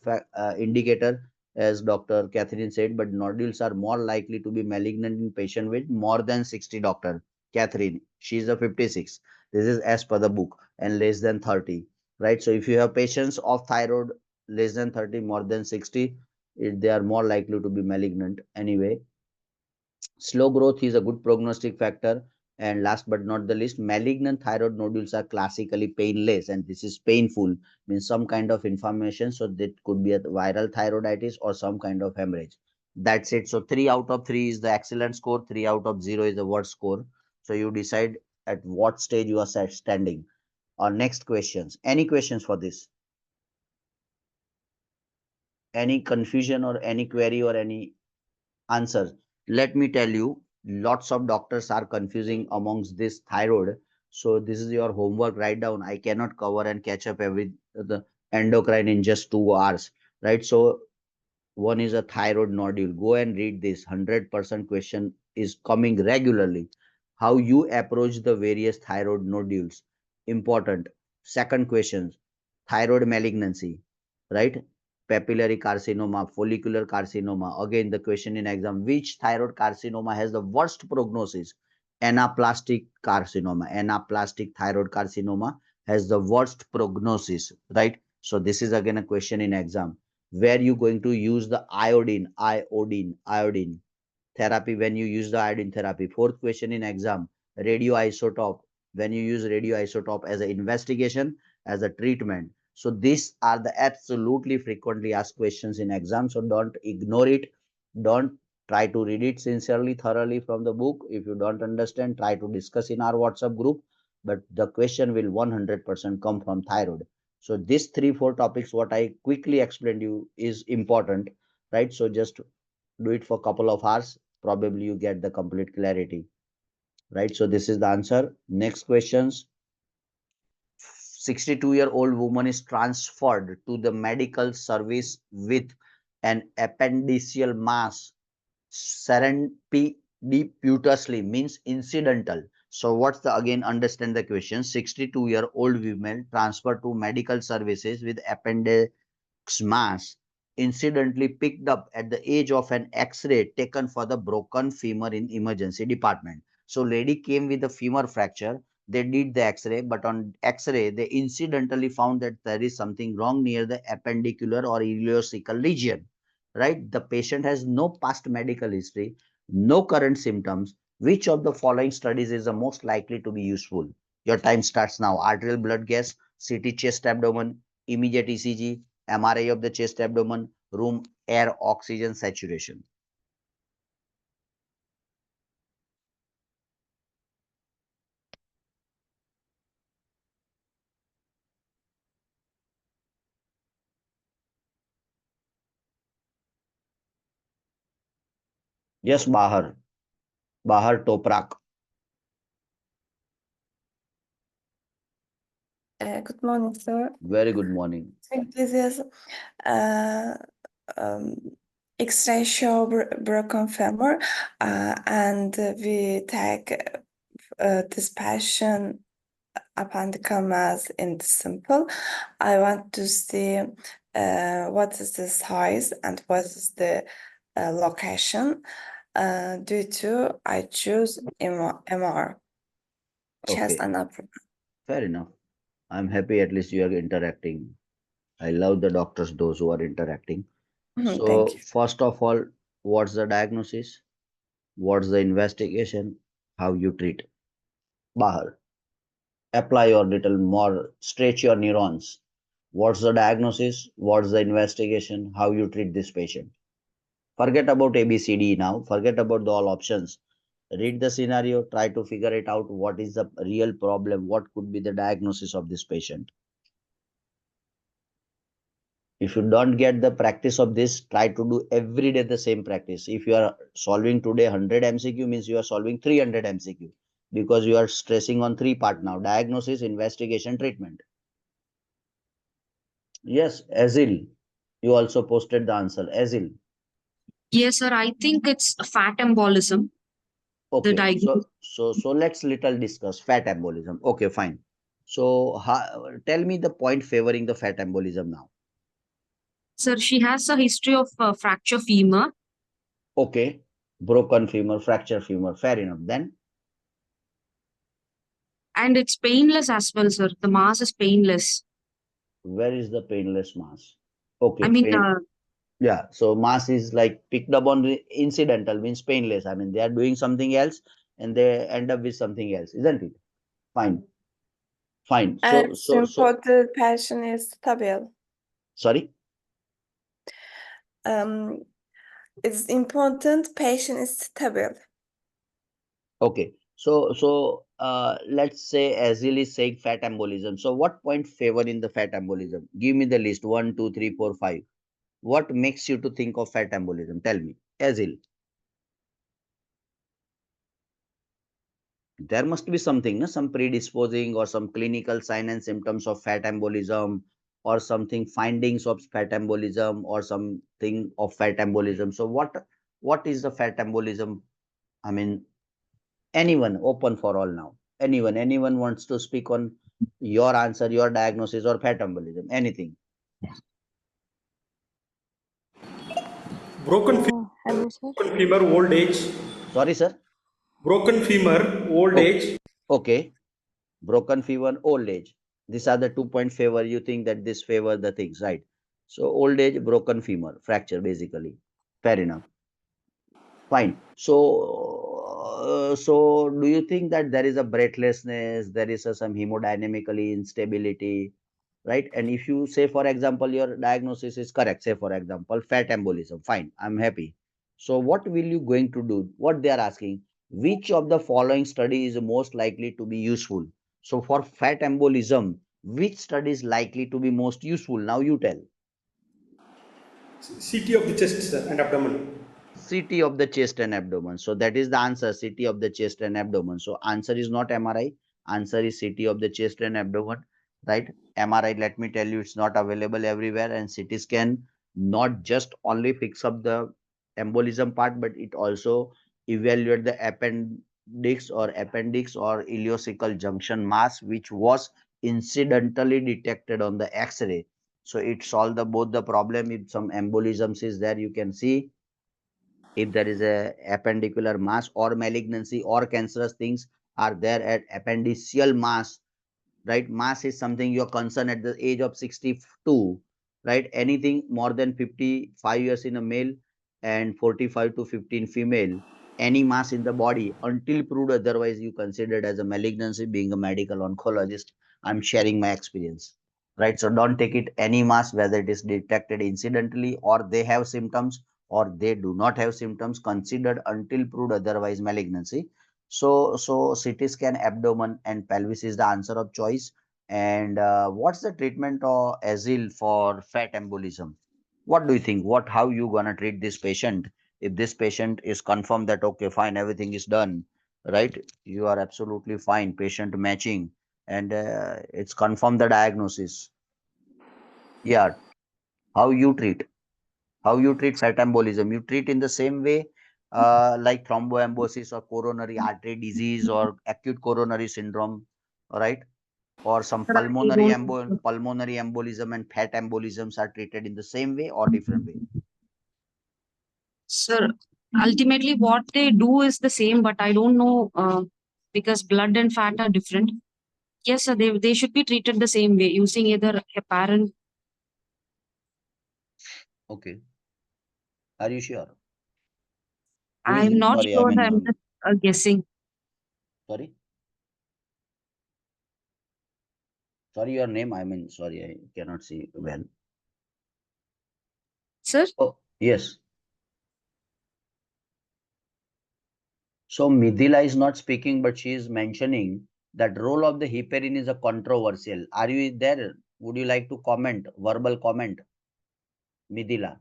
indicator, as Dr. Catherine said, but nodules are more likely to be malignant in patient with more than 60, Dr. Catherine. She's a 56. This is as per the book, and less than 30, right? So if you have patients of thyroid less than 30, more than 60, they are more likely to be malignant anyway. Slow growth is a good prognostic factor. And last but not the least, malignant thyroid nodules are classically painless, and this is painful, means some kind of inflammation. So that could be a viral thyroiditis or some kind of hemorrhage. That's it. So 3 out of 3 is the excellent score, 3 out of 0 is the worst score. So you decide at what stage you are standing. Or next questions. Any questions for this? Any confusion or any query or any answer? Let me tell you, lots of doctors are confusing amongst this thyroid. So this is your homework. Write down. I cannot cover and catch up every the endocrine in just 2 hours, right? So one is a thyroid nodule. Go and read this. 100% question is coming regularly. How you approach the various thyroid nodules. Important. Second question, thyroid malignancy, right? Papillary carcinoma, follicular carcinoma. Again, the question in exam, which thyroid carcinoma has the worst prognosis? Anaplastic carcinoma. Anaplastic thyroid carcinoma has the worst prognosis, right? So this is again a question in exam. Where you going to use the iodine therapy, when you use the iodine therapy. Fourth question in exam, radioisotope, when you use radioisotope as an investigation, as a treatment. So these are the absolutely frequently asked questions in exam. So don't ignore it. Don't try to read it sincerely, thoroughly from the book. If you don't understand, try to discuss in our WhatsApp group. But the question will 100% come from thyroid. So these 3 4 topics what I quickly explained you is important, right? So just do it for a couple of hours, probably you get the complete clarity, right? So this is the answer. Next questions. 62-year-old woman is transferred to the medical service with an appendiceal mass serendipitously, means incidental. So what's the, again understand the question. 62-year-old woman transferred to medical services with appendix mass incidentally picked up at the age of an x-ray taken for the broken femur in emergency department. So lady came with a femur fracture, They did the X-ray, but on X-ray, they incidentally found that there is something wrong near the appendicular or ileocecal region, right? The patient has no past medical history, no current symptoms. Which of the following studies is the most likely to be useful? Your time starts now. Arterial blood gas, CT chest abdomen, immediate ECG, MRI of the chest abdomen, room air oxygen saturation. Yes, Bahar. Bahar Toprak. Good morning, sir. Very good morning. This is X-ray show broken femur, and we take this patient appendical mass in the sample. I want to see what is the size and what is the location. Due to I choose MR, chest Okay, and upper. fair enough. I'm happy at least you are interacting. I love the doctors, those who are interacting. Thank So, you. first of all, what's the diagnosis? What's the investigation? How you treat? Bahar, apply your little more, stretch your neurons. What's the diagnosis? What's the investigation? How you treat this patient? Forget about ABCD now. Forget about the all options. Read the scenario, try to figure it out. What is the real problem? What could be the diagnosis of this patient? If you don't get the practice of this, try to do every day the same practice. If you are solving today 100 MCQ, means you are solving 300 MCQ, because you are stressing on three part now: diagnosis, investigation, treatment. Yes, Azil, you also posted the answer. Azil. Yes, sir. I think it's fat embolism. The Okay, diagnosis. so let's little discuss fat embolism. Okay, fine. So tell me the point favoring the fat embolism now. Sir, she has a history of fracture femur, Okay, broken femur, fracture femur, fair enough. Then and it's painless as well, sir. The mass is painless. where is the painless mass? I Okay, mean, yeah. So mass is like picked up on the incidental, means painless. I mean, they are doing something else and they end up with something else, isn't it? Fine, fine. It's important patient is stable. Sorry. It's important patient is stable. Okay. So let's say Azil is saying fat embolism. So what point favor in the fat embolism? Give me the list. 1, 2, 3, 4, 5. What makes you to think of fat embolism? Tell me. Azil. There must be something, no? Some predisposing or some clinical sign and symptoms of fat embolism, or something findings of fat embolism, or something of fat embolism. So what is the fat embolism? I mean, anyone, open for all now. Anyone wants to speak on your answer, your diagnosis, or fat embolism, anything. Broken Hello, sir. femur, old age. Sorry, sir. Broken femur, old age. Okay. Broken fever, old age. These are the 2 point favor. You think that this favor the things, right? So old age, broken femur, fracture, basically. Fair enough. Fine. So do you think that there is a breathlessness, there is some hemodynamically instability, right? And if you say, for example, your diagnosis is correct, say for example, fat embolism, fine, I'm happy. So what will you going to do? What they are asking, which of the following study is most likely to be useful? So for fat embolism, which study is likely to be most useful? Now you tell. CT of the chest and abdomen. CT of the chest and abdomen. So that is the answer, CT of the chest and abdomen. So answer is not MRI. Answer is CT of the chest and abdomen, right? MRI, let me tell you, it's not available everywhere, and CT scan not just only fix up the embolism part, but it also evaluate the appendix or ileocecal junction mass, which was incidentally detected on the X-ray. So it solved both the problem. If some embolisms is there, you can see if there is a appendicular mass or malignancy or cancerous things, are there at appendiceal mass, right? Mass is something you're concerned at the age of 62, right? Anything more than 55 years in a male and 45 to 15 female, any mass in the body, until proved otherwise, you considered as a malignancy. Being a medical oncologist, I'm sharing my experience, right? So don't take it any mass, whether it is detected incidentally or they have symptoms or they do not have symptoms, considered until proved otherwise malignancy. So CT scan abdomen and pelvis is the answer of choice. And what's the treatment or ASIL for fat embolism? What do you think? How you gonna treat this patient? If this patient is confirmed that okay, fine, everything is done, right? You are absolutely fine, patient matching, and it's confirmed the diagnosis. Yeah, how you treat? How you treat fat embolism? You treat in the same way like thromboembosis or coronary artery disease or acute coronary syndrome, all right? Or some Sir, I don't. pulmonary embolism and fat embolisms are treated in the same way or different way? Sir, ultimately what they do is the same, but I don't know because blood and fat are different. Yes, sir, they should be treated the same way using either heparin. Okay. Are you sure? I'm not Sorry, I sure. mean, I'm just guessing. sorry, sorry, your name. I mean, sorry, I cannot see well. Sir, Oh, yes. So Midhila is not speaking, but she is mentioning that role of the heparin is a controversial. Are you there? Would you like to comment, verbal comment, Midhila?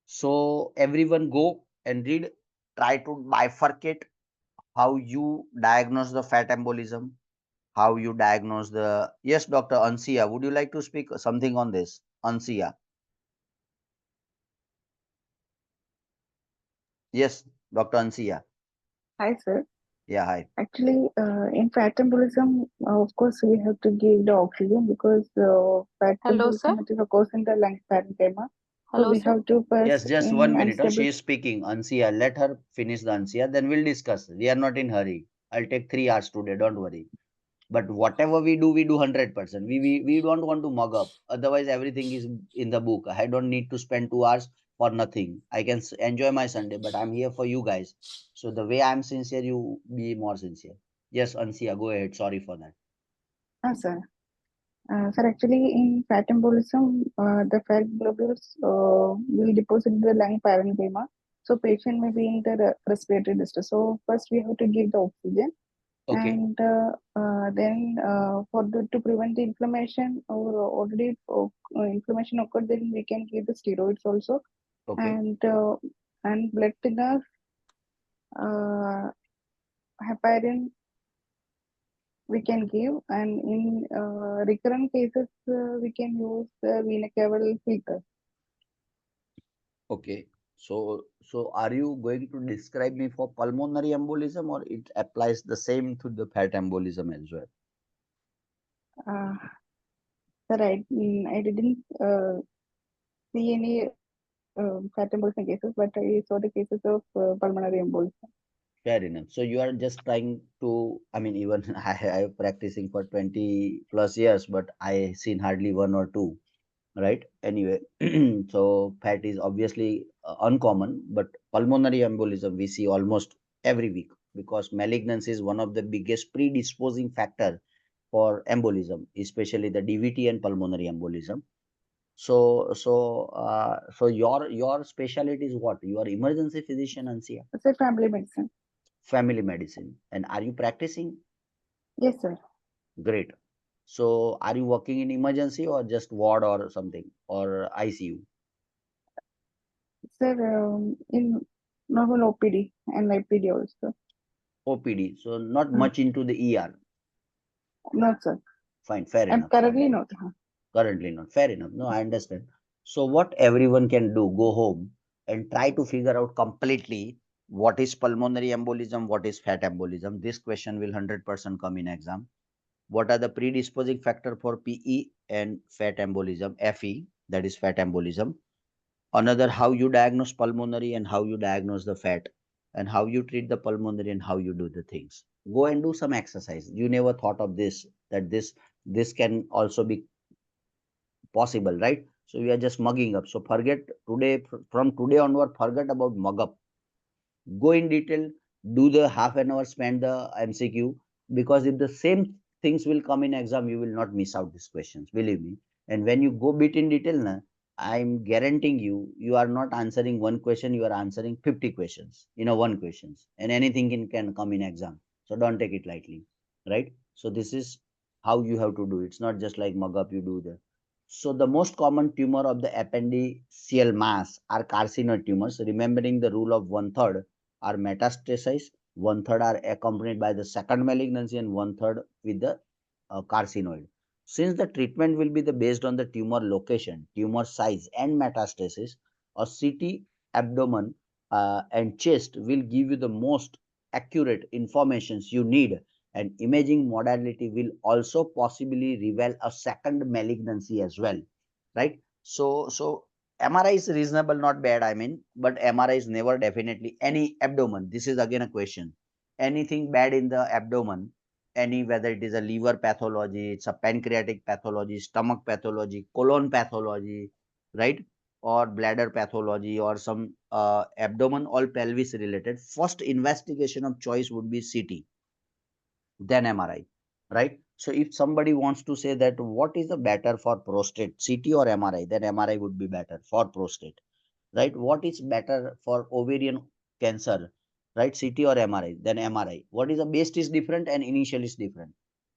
So everyone go and read, try to bifurcate how you diagnose the fat embolism, how you diagnose the... Yes, Dr. Ansia, would you like to speak something on this? Ansia. Yes, Dr. Ansia. Hi, sir. Yeah, hi. Actually, in fat embolism, of course, we have to give the oxygen because fat Hello, sir. embolism it occurs in the lung parenchyma. So Hello, we sir. have to Yes, first just in 1 minute. Oh, unstable. she is speaking. Ansia, let her finish the Ansia, then we'll discuss. We are not in hurry. I'll take 3 hours today, don't worry. But whatever we do 100%. We don't want to mug up. Otherwise, everything is in the book. I don't need to spend 2 hours for nothing. I can enjoy my Sunday, but I'm here for you guys. So the way I'm sincere, you be more sincere. Yes, Ansia, go ahead. Sorry for that. Sir. Sir, actually, in fat embolism, the fat globules will deposit the lung parenchyma. So patient may be in the respiratory distress. So first we have to give the oxygen. Okay. And then to prevent the inflammation or already inflammation occurred, then we can give the steroids also. Okay. And blood thinner, heparin we can give, and in recurrent cases we can use vena cava filter. Okay. So are you going to describe me for pulmonary embolism, or it applies the same to the fat embolism as well? Sir, I didn't see any fat embolism cases, but I saw the cases of pulmonary embolism. Fair enough. So you are just trying to, I mean, even I am practicing for 20 plus years, but I seen hardly one or two, right? Anyway, so fat is obviously uncommon, but pulmonary embolism we see almost every week, because malignancy is one of the biggest predisposing factor for embolism, especially the DVT and pulmonary embolism. So your specialty is what? You are emergency physician, Ansia? It's a family medicine. Family medicine. And are you practicing? Yes, sir. Great. So are you working in emergency or just ward or something, or ICU? Sir, in normal OPD and IPD also. OPD. So not much into the ER. No, sir. Fine, fair I'm enough. currently not. Currently not. Fair enough. No, I understand. So what everyone can do, go home and try to figure out completely what is pulmonary embolism, what is fat embolism. This question will 100% come in exam. What are the predisposing factor for PE and fat embolism, FE, that is fat embolism. Another, how you diagnose pulmonary and how you diagnose the fat. and how you treat the pulmonary and how you do the things. Go and do some exercise. You never thought of this, that this can also be possible, right? So we are just mugging up. So forget today, from today onward, forget about mug up. Go in detail, do the half an hour, spend the MCQ, because if the same things will come in exam, you will not miss out these questions, believe me. And when you go bit in detail, na, I'm guaranteeing you, you are not answering one question, you are answering 50 questions in a one questions, and anything can come in exam. So don't take it lightly, right? So this is how you have to do. It's not just like mug up, you do the. So the most common tumor of the appendiceal mass are carcinoid tumors, remembering the rule of one third are metastasis, one third are accompanied by the second malignancy, and one third with the carcinoid. Since the treatment will be based on the tumor location, tumor size, and metastasis, a CT abdomen and chest will give you the most accurate informations you need, and imaging modality will also possibly reveal a second malignancy as well, right? So MRI is reasonable, not bad, I mean, but MRI is never definitely any abdomen. This is again a question. Anything bad in the abdomen, any, whether it is a liver pathology, it's a pancreatic pathology, stomach pathology, colon pathology, right? Or bladder pathology, or some abdomen or pelvis related, first investigation of choice would be CT, then MRI, right? So if somebody wants to say that what is the better for prostate, CT or MRI, then MRI would be better for prostate, right? What is better for ovarian cancer, right? CT or MRI, then MRI. What is the best is different and initial is different.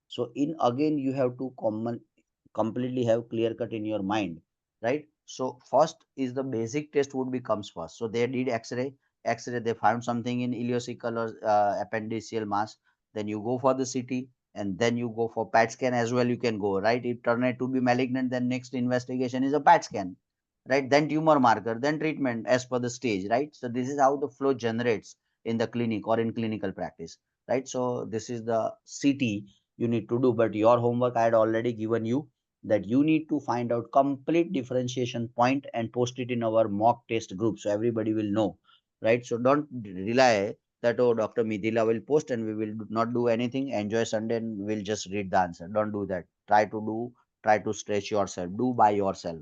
So in again, you have to completely have clear cut in your mind, right? So first is the basic test would be comes first. So they did X-ray, they found something in ileocecal or appendiceal mass. Then you go for the CT, and then you go for PET scan as well. You can go, right. If turn it to be malignant, then next investigation is a PET scan, right? Then tumor marker, then treatment as per the stage, right? So this is how the flow generates in the clinic or in clinical practice, right? So this is the CT you need to do, but your homework I had already given you, that you need to find out complete differentiation point and post it in our mock test group so everybody will know, right? So don't rely that, oh, Dr. Midila will post and we will not do anything, enjoy Sunday and we'll just read the answer. Don't do that. Try to stretch yourself, do by yourself.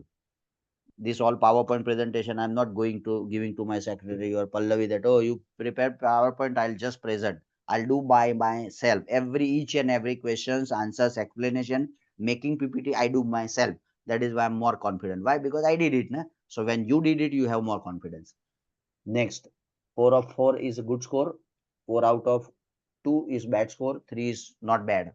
This all PowerPoint presentation, I'm not going to giving to my secretary or Pallavi that, oh, you prepare PowerPoint, I'll just present. I'll do by myself. Each and every questions, answers, explanation, making PPT, I do myself. That is why I'm more confident. Why? Because I did it. Na? So when you did it, you have more confidence. Next, 4 of 4 is a good score. 4 out of 2 is bad score. 3 is not bad,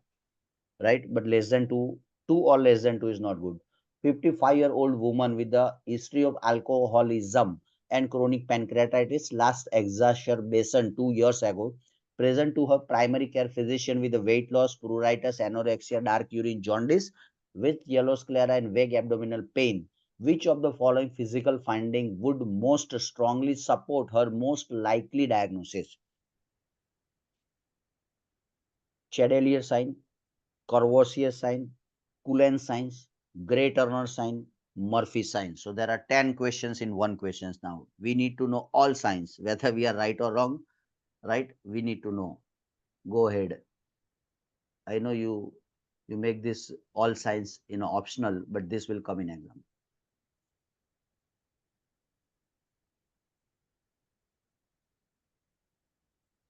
right? But less than 2 or less than 2 is not good. 55-year-old woman with the history of alcoholism and chronic pancreatitis, last exacerbation 2 years ago, present to her primary care physician with the weight loss, pruritus, anorexia, dark urine, jaundice, with yellow sclera and vague abdominal pain. Which of the following physical finding would most strongly support her most likely diagnosis? Chandelier sign, Courvoisier sign, Cullen signs, Gray Turner sign, Murphy sign. So there are 10 questions in one questions now. We need to know all signs, whether we are right or wrong, right? We need to know. Go ahead. I know you make this all signs optional, but this will come in exam.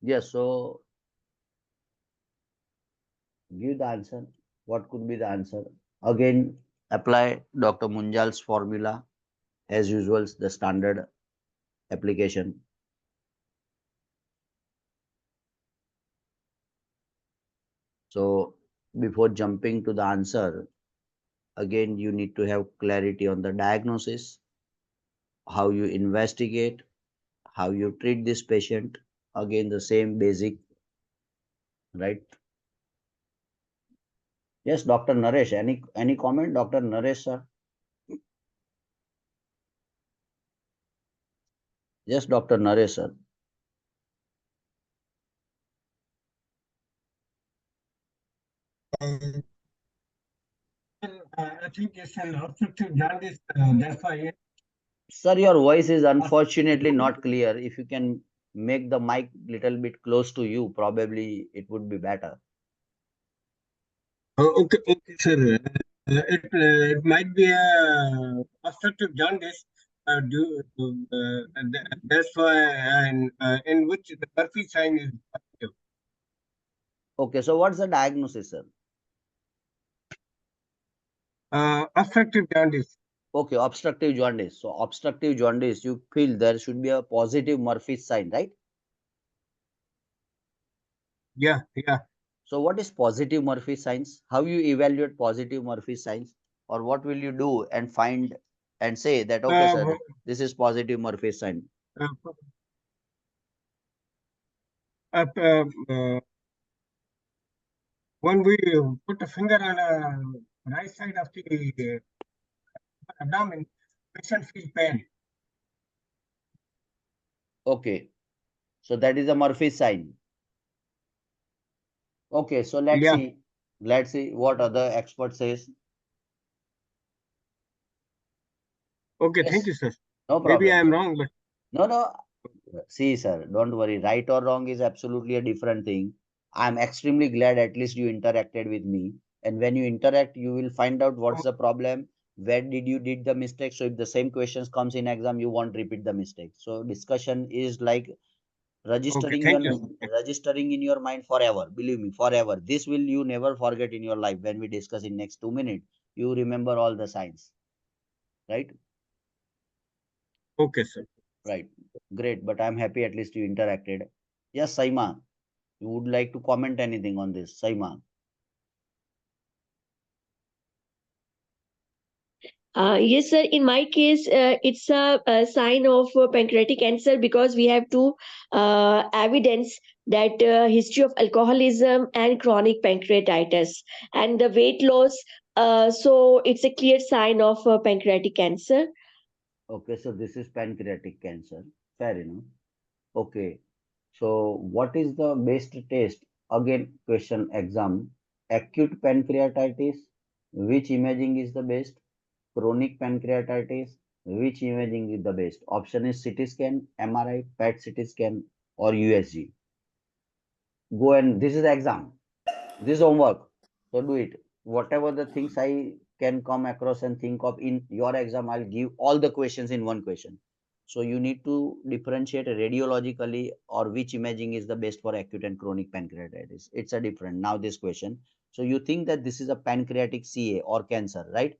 Yes, so give the answer. What could be the answer? Again, apply Dr. Munjal's formula as usual, the standard application. So before jumping to the answer, again, you need to have clarity on the diagnosis, how you investigate, how you treat this patient. Again, the same basic, right? Yes, Dr. Naresh, any comment, Dr. Naresh, sir? Yes, Dr. Naresh, sir. I think it's an obstructive jaundice, that's why. Sir, your voice is unfortunately not clear. If you can make the mic little bit close to you, probably it would be better. Okay, okay, sir. It might be a obstructive jaundice. That's why, and in which the Murphy sign is positive. Okay, so what's the diagnosis, sir? Obstructive jaundice. Okay, obstructive jaundice. So obstructive jaundice, you feel there should be a positive Murphy's sign, right? Yeah, yeah. So what is positive Murphy's signs? How you evaluate positive Murphy's signs? Or what will you do and find and say that, okay, Uh, sir, this is positive Murphy's sign? uh, uh, uh, uh, when we put a finger on the right side of the abdomen, patient feel pain. Okay, so that is a Murphy's sign. Okay, so let's Yeah. see. Let's see what other expert says. Okay, Yes, thank you, sir. no Maybe I problem. am wrong, but No. See, sir, don't worry. Right or wrong is absolutely a different thing. I'm extremely glad at least you interacted with me. And when you interact, you will find out what's the problem, where did you did the mistake. So if the same questions comes in exam, you won't repeat the mistake. So discussion is like okay, registering thank your you. registering in your mind forever. Believe me, forever. This will you never forget in your life. When we discuss in next 2 minutes, you remember all the signs, right? Okay, sir. Right. Great. But I'm happy at least you interacted. Yes, Saima. You would like to comment anything on this, Saima? Yes, sir. In my case, it's a sign of pancreatic cancer because we have two evidence that history of alcoholism and chronic pancreatitis and the weight loss. So it's a clear sign of pancreatic cancer. Okay, so this is pancreatic cancer. Fair enough. Okay. So what is the best test? Again, question exam. Acute pancreatitis, which imaging is the best? Chronic pancreatitis, which imaging is the best? Option is CT scan, MRI, PET CT scan, or USG. Go and this is the exam. This is homework. So do it. Whatever the things I can come across and think of in your exam, I'll give all the questions in one question. So you need to differentiate radiologically or which imaging is the best for acute and chronic pancreatitis. It's a different. Now this question. So you think that this is a pancreatic CA or cancer, right?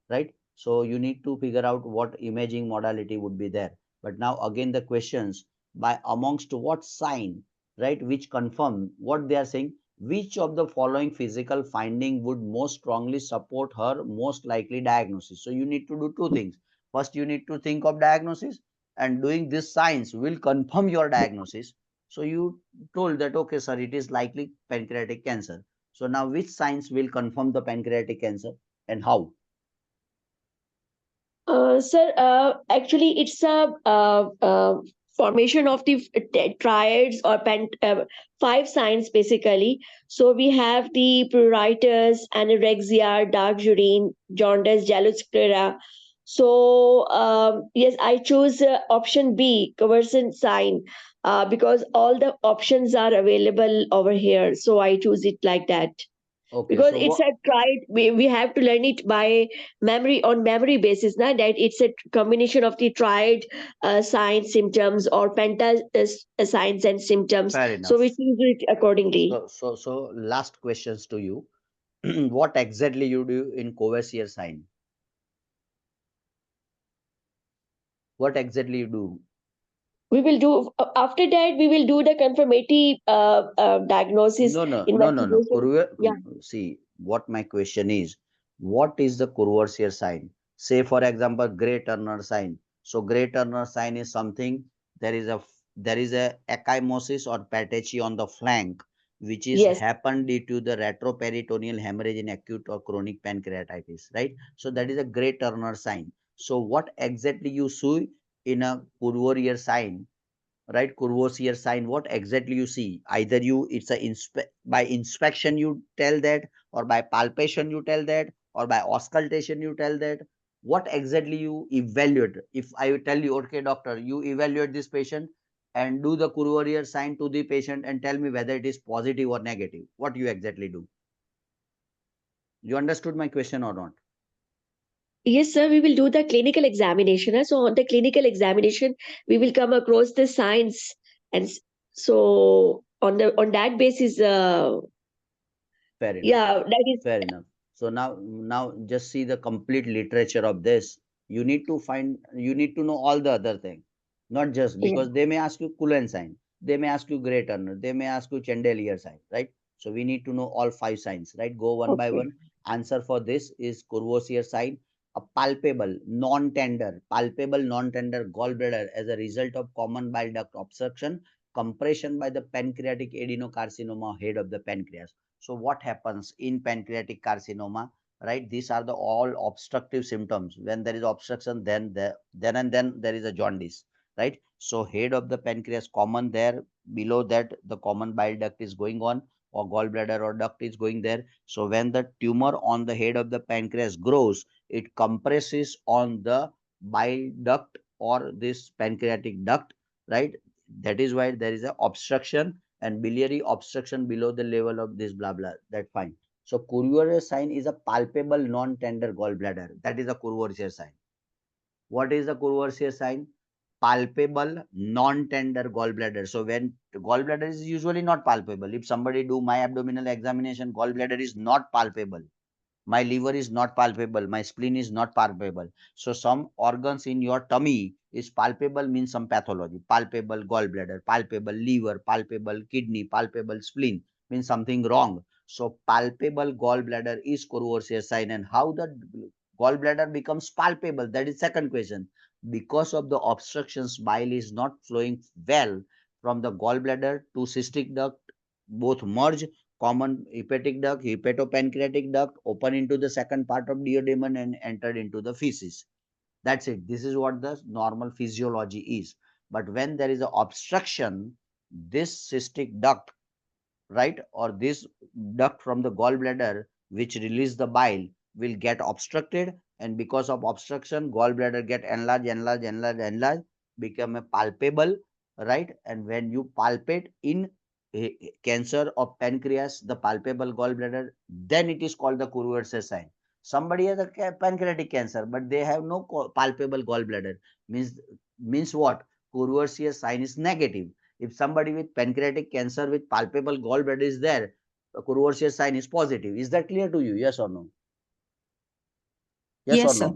Right. So you need to figure out what imaging modality would be there. But now again the questions by amongst what sign, right, which confirm what they are saying, which of the following physical finding would most strongly support her most likely diagnosis. So you need to do two things. First, you need to think of diagnosis, and doing this science will confirm your diagnosis. So you told that, okay, sir, it is likely pancreatic cancer. So now which science will confirm the pancreatic cancer and how? Sir, actually, it's a formation of the triads or five signs basically. So we have the pruritus, anorexia, dark urine, jaundice, sclera. So yes, I choose option B, conversion sign, because all the options are available over here. So I choose it like that Okay, because so it's what? a tried we have to learn it by memory on memory basis now that it's a combination of the tried signs symptoms or penta signs and symptoms, Fair so we enough. choose it accordingly. So last questions to you. What exactly you do in Covacier sign? What exactly you do? We will do after that we will do the confirmatory diagnosis No. investigation. Yeah. See, what my question is, what is the Courvoisier sign? Say, for example, Gray Turner sign. So, Gray Turner sign is something, there is a ecchymosis or patechi on the flank, which is Yes. happened due to the retroperitoneal hemorrhage in acute or chronic pancreatitis, right? So, that is a Gray Turner sign. So, what exactly you see in a Courvoisier sign, right? Courvoisier sign, what exactly you see? Either you, it's a by inspection you tell that, or by palpation you tell that, or by auscultation you tell that. What exactly you evaluate? If I tell you, okay, doctor, you evaluate this patient, and do the courier sign to the patient and tell me whether it is positive or negative. What you exactly do? You understood my question or not? Yes, sir, we will do the clinical examination. So on the clinical examination, we will come across the signs, and so on that basis, Fair enough. yeah, that is Fair enough. So now just see the complete literature of this. You need to find, you need to know all the other thing, not just yeah. because they may ask you Cullen sign, they may ask you Gray Turner, they may ask you Chandelier sign, right? So we need to know all 5 signs, right? Go one by Okay. one. Answer for this is Courvoisier sign, a palpable non-tender gallbladder as a result of common bile duct obstruction, compression by the pancreatic adenocarcinoma head of the pancreas. So what happens in pancreatic carcinoma, right? These are the all obstructive symptoms. When there is obstruction, then there is a jaundice, right? So head of the pancreas common there, below that the common bile duct is going on, or gallbladder or duct is going there. So when the tumor on the head of the pancreas grows, it compresses on the bile duct or this pancreatic duct, right? That is why there is a obstruction and biliary obstruction below the level of this blah blah. That fine. So Courvoisier sign is a palpable non-tender gallbladder. That is a Courvoisier sign. What is the Courvoisier sign? Palpable non-tender gallbladder. So when gallbladder is usually not palpable. If somebody do my abdominal examination, gallbladder is not palpable. My liver is not palpable, my spleen is not palpable. So some organs in your tummy is palpable, means some pathology. Palpable gallbladder, palpable liver, palpable kidney, palpable spleen, means something wrong. So palpable gallbladder is Courvoisier sign. And how the gallbladder becomes palpable, that is second question. Because of the obstructions, bile is not flowing well from the gallbladder to cystic duct, both merge, common hepatic duct, hepatopancreatic duct, open into the second part of duodenum and entered into the feces. That's it. This is what the normal physiology is. But when there is an obstruction, this cystic duct, right, or this duct from the gallbladder which release the bile will get obstructed, and because of obstruction gallbladder get enlarged, become a palpable, right? And when you palpate in cancer of pancreas the palpable gallbladder, then it is called the Courvoisier sign. Somebody has a pancreatic cancer but they have no palpable gallbladder, means what? Courvoisier sign is negative. If somebody with pancreatic cancer with palpable gallbladder is there, the Courvoisier sign is positive. Is that clear to you? Yes or no? Yes or Yes, sir.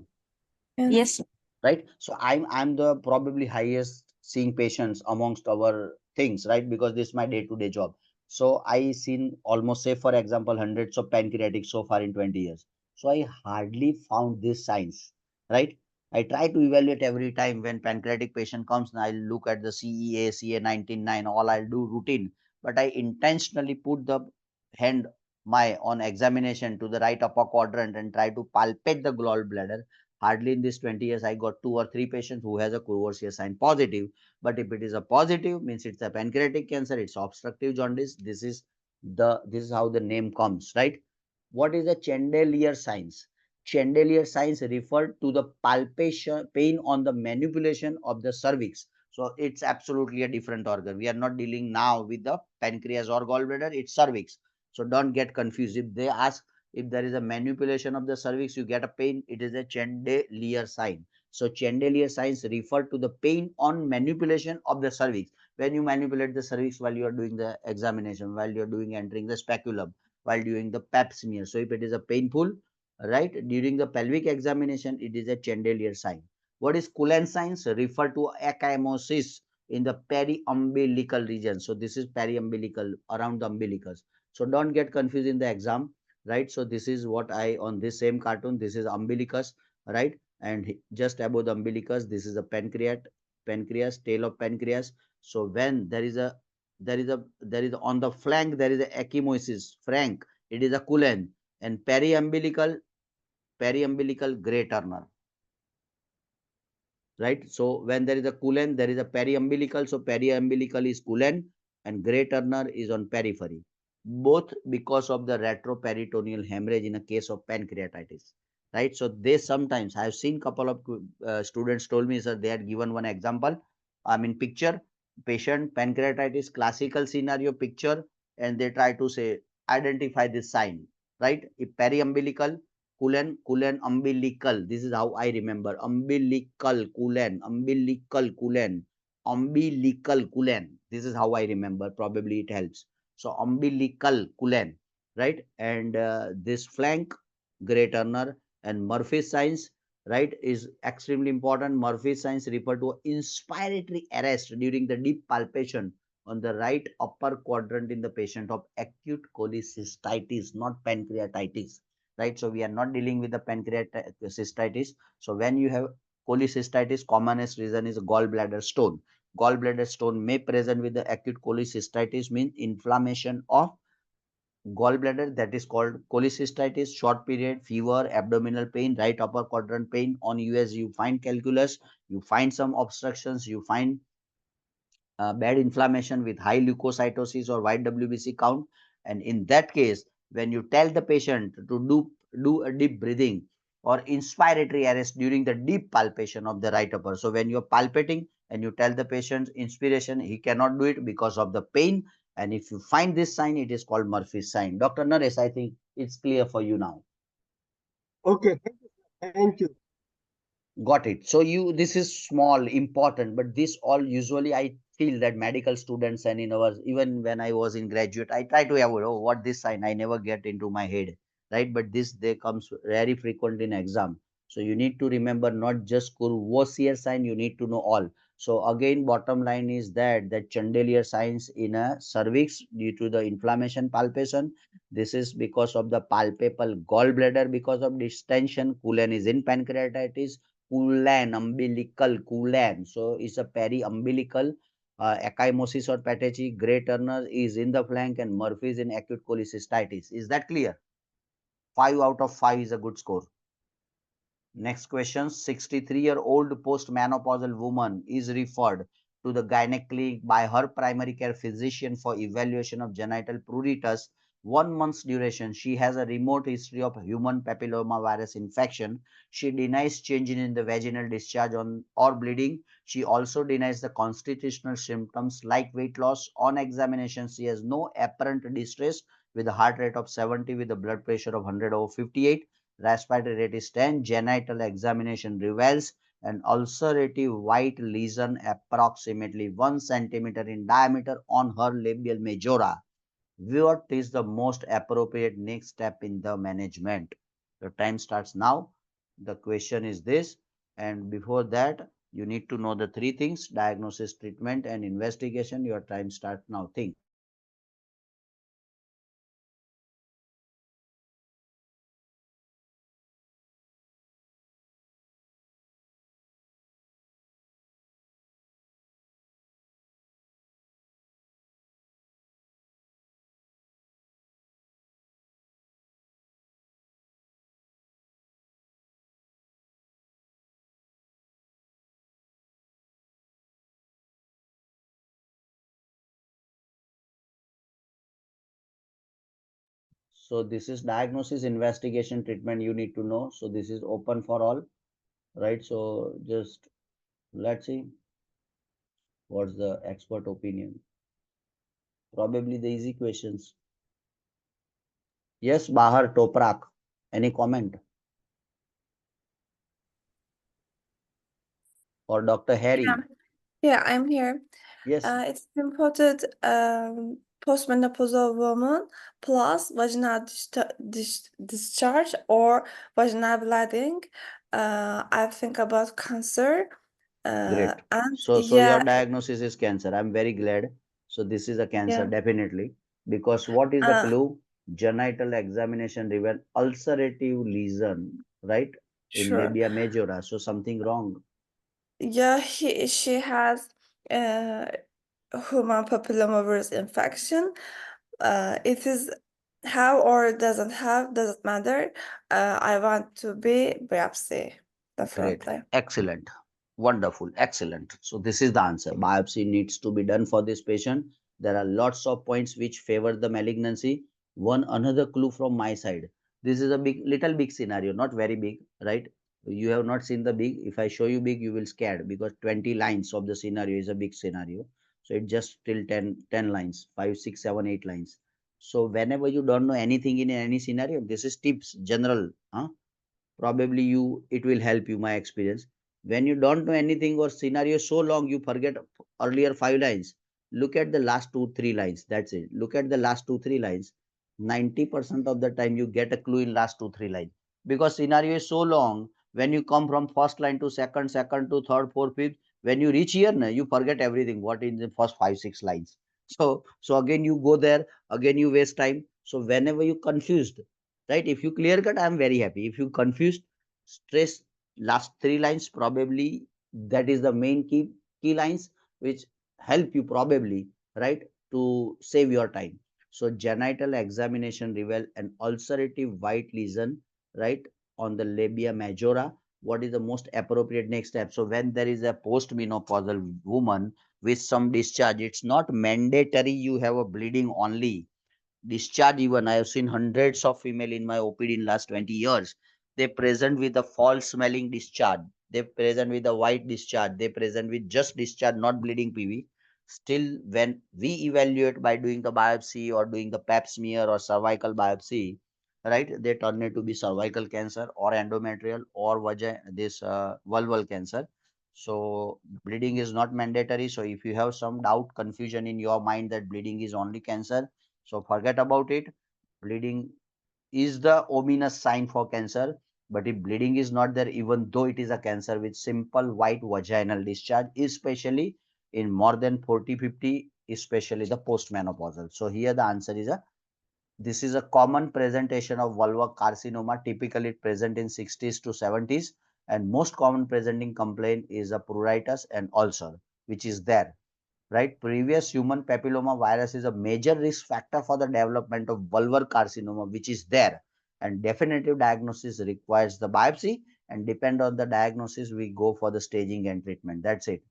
no? Yes, sir. Right? So I'm the probably highest seeing patients amongst our things, right? Because this is my day-to-day job. So I seen almost, say for example, hundreds of pancreatic so far in 20 years. So I hardly found these signs, right? I try to evaluate every time when pancreatic patient comes. I'll look at the CEA, CA 199, all I'll do routine, but I intentionally put the hand my on examination to the right upper quadrant and try to palpate the gallbladder. Hardly in these 20 years, I got 2 or 3 patients who has a Courvoisier sign positive. But if it is a positive, means it's a pancreatic cancer, it's obstructive jaundice. This is how the name comes, right? What is the Chandelier signs? Chandelier signs refer to the palpation pain on the manipulation of the cervix. So it's absolutely a different organ. We are not dealing now with the pancreas or gallbladder, it's cervix. So don't get confused. If they ask if there is a manipulation of the cervix, you get a pain, it is a Chandelier sign. So Chandelier signs refer to the pain on manipulation of the cervix. When you manipulate the cervix while you are doing the examination, while you are doing entering the speculum, while doing the pap smear. So if it is a painful, right, during the pelvic examination, it is a Chandelier sign. What is Cullen signs? Refer to ecchymosis in the periumbilical region. So this is periumbilical, around the umbilicus. So don't get confused in the exam, right? So this is what I on this same cartoon, this is umbilicus, right? And just above the umbilicus, this is a pancreas, tail of pancreas. So when there is on the flank, there is a ecchymosis, frank, it is a Cullen, and periumbilical Gray Turner, right? So when there is a Cullen, there is a periumbilical. So periumbilical is Cullen and Gray Turner is on periphery. Both because of the retroperitoneal hemorrhage in a case of pancreatitis, right? So they sometimes, I have seen couple of students told me, sir, they had given one example, I mean picture. patient pancreatitis classical scenario picture, and they try to say identify this sign, right? If periumbilical, colon umbilical, this is how I remember, umbilical colon, umbilical colon, this is how I remember, probably it helps. So umbilical colon, right? And this flank, gray Turner, and Murphy's signs, right, is extremely important. Murphy's signs refer to inspiratory arrest during the deep palpation on the right upper quadrant in the patient of acute cholecystitis, not pancreatitis, right? So we are not dealing with the pancreatitis. So when you have cholecystitis, commonest reason is gallbladder stone. Gallbladder stone may present with the acute cholecystitis, means inflammation of gallbladder, that is called cholecystitis, short period, fever, abdominal pain, right upper quadrant pain. On US, you find calculus, you find some obstructions, you find bad inflammation with high leukocytosis or white WBC count. And in that case, when you tell the patient to do a deep breathing or inspiratory arrest during the deep palpation of the right upper. So when you're palpating and you tell the patient inspiration, he cannot do it because of the pain. And if you find this sign, it is called Murphy's sign. Dr. Naresh, I think it's clear for you now. Okay, thank you. Got it. So this is small, important, but this all usually I feel that medical students and in our, even when I was in graduate, I try to avoid, oh, what this sign, I never get into my head, right? But this, they comes very frequent in exam. So you need to remember not just Courvoisier sign, you need to know all. So again, bottom line is that Chandelier signs in a cervix due to the inflammation palpation. This is because of the palpable gallbladder because of distension. Colon is in pancreatitis. Coolan, umbilical, coolan. So it's a periumbilical. Ecchymosis or patechi, Gray Turner is in the flank, and Murphy is in acute cholecystitis. Is that clear? 5 out of 5 is a good score. Next question, 63-year-old postmenopausal woman is referred to the gynec clinic by her primary care physician for evaluation of genital pruritus. 1 month's duration. She has a remote history of human papillomavirus infection. She denies change in the vaginal discharge or bleeding. She also denies the constitutional symptoms like weight loss. On examination, she has no apparent distress with a heart rate of 70 with a blood pressure of 100/58. Respiratory rate is 10. Genital examination reveals an ulcerative white lesion approximately 1 centimeter in diameter on her labial majora. What is the most appropriate next step in the management? The time starts now. The question is this, and before that, you need to know the three things: diagnosis, treatment, and investigation. Your time starts now. Think. So this is diagnosis, investigation, treatment you need to know. So this is open for all, right? So just let's see what's the expert opinion. Probably the easy questions. Yes, Bahar Toprak. Any comment? Or Dr. Harry? Yeah, I'm here. Yes. It's important postmenopausal woman plus vaginal discharge or vaginal bleeding. I think about cancer. Great. And So yeah, your diagnosis is cancer. I'm very glad. So this is a cancer, yeah. definitely. Because what is the Uh, clue? Genital examination revealed ulcerative lesion, right? In sure. labia majora. So something wrong. Yeah, she has human papillomavirus infection. It is have or doesn't have, doesn't matter. I want to be biopsy, Great. definitely. Excellent. Wonderful. Excellent. So this is the answer. Biopsy needs to be done for this patient. There are lots of points which favor the malignancy. One another clue from my side. This is a little big scenario, not very big, right? You have not seen the big. If I show you big, you will scared because 20 lines of the scenario is a big scenario. So it's just till 10 lines, 5, 6, 7, 8 lines. So whenever you don't know anything in any scenario, this is tips, general. Probably it will help you, my experience. When you don't know anything or scenario so long, you forget earlier 5 lines. Look at the last 2, 3 lines. That's it. Look at the last 2, 3 lines. 90% of the time you get a clue in last 2, 3 lines because scenario is so long. When you come from first line to second, second to third, fourth, fifth, when you reach here, you forget everything what in the first 5, 6 lines. So again you go there, again you waste time. So whenever you confused, right, if you clear cut, I'm very happy. If you confused, stress last 3 lines, probably that is the main key lines which help you probably, right, to save your time. So genital examination reveal an ulcerative white lesion, right, on the labia majora. What is the most appropriate next step? So when there is a postmenopausal woman with some discharge, it's not mandatory you have a bleeding only. Discharge, even I have seen hundreds of female in my OPD in last 20 years. They present with a false smelling discharge. They present with a white discharge. They present with just discharge, not bleeding PV. Still, when we evaluate by doing the biopsy or doing the pap smear or cervical biopsy, right, they turn it to be cervical cancer or endometrial or this vulval cancer. So bleeding is not mandatory. So if you have some doubt, confusion in your mind that bleeding is only cancer, so forget about it. Bleeding is the ominous sign for cancer. But if bleeding is not there, even though it is a cancer with simple white vaginal discharge, especially in more than 40, 50, especially the postmenopausal. So here the answer is this is a common presentation of vulvar carcinoma. Typically it present in 60s to 70s, and most common presenting complaint is a pruritus and ulcer, which is there, right? Previous human papilloma virus is a major risk factor for the development of vulvar carcinoma, which is there. And definitive diagnosis requires the biopsy, and depend on the diagnosis, we go for the staging and treatment. That's it.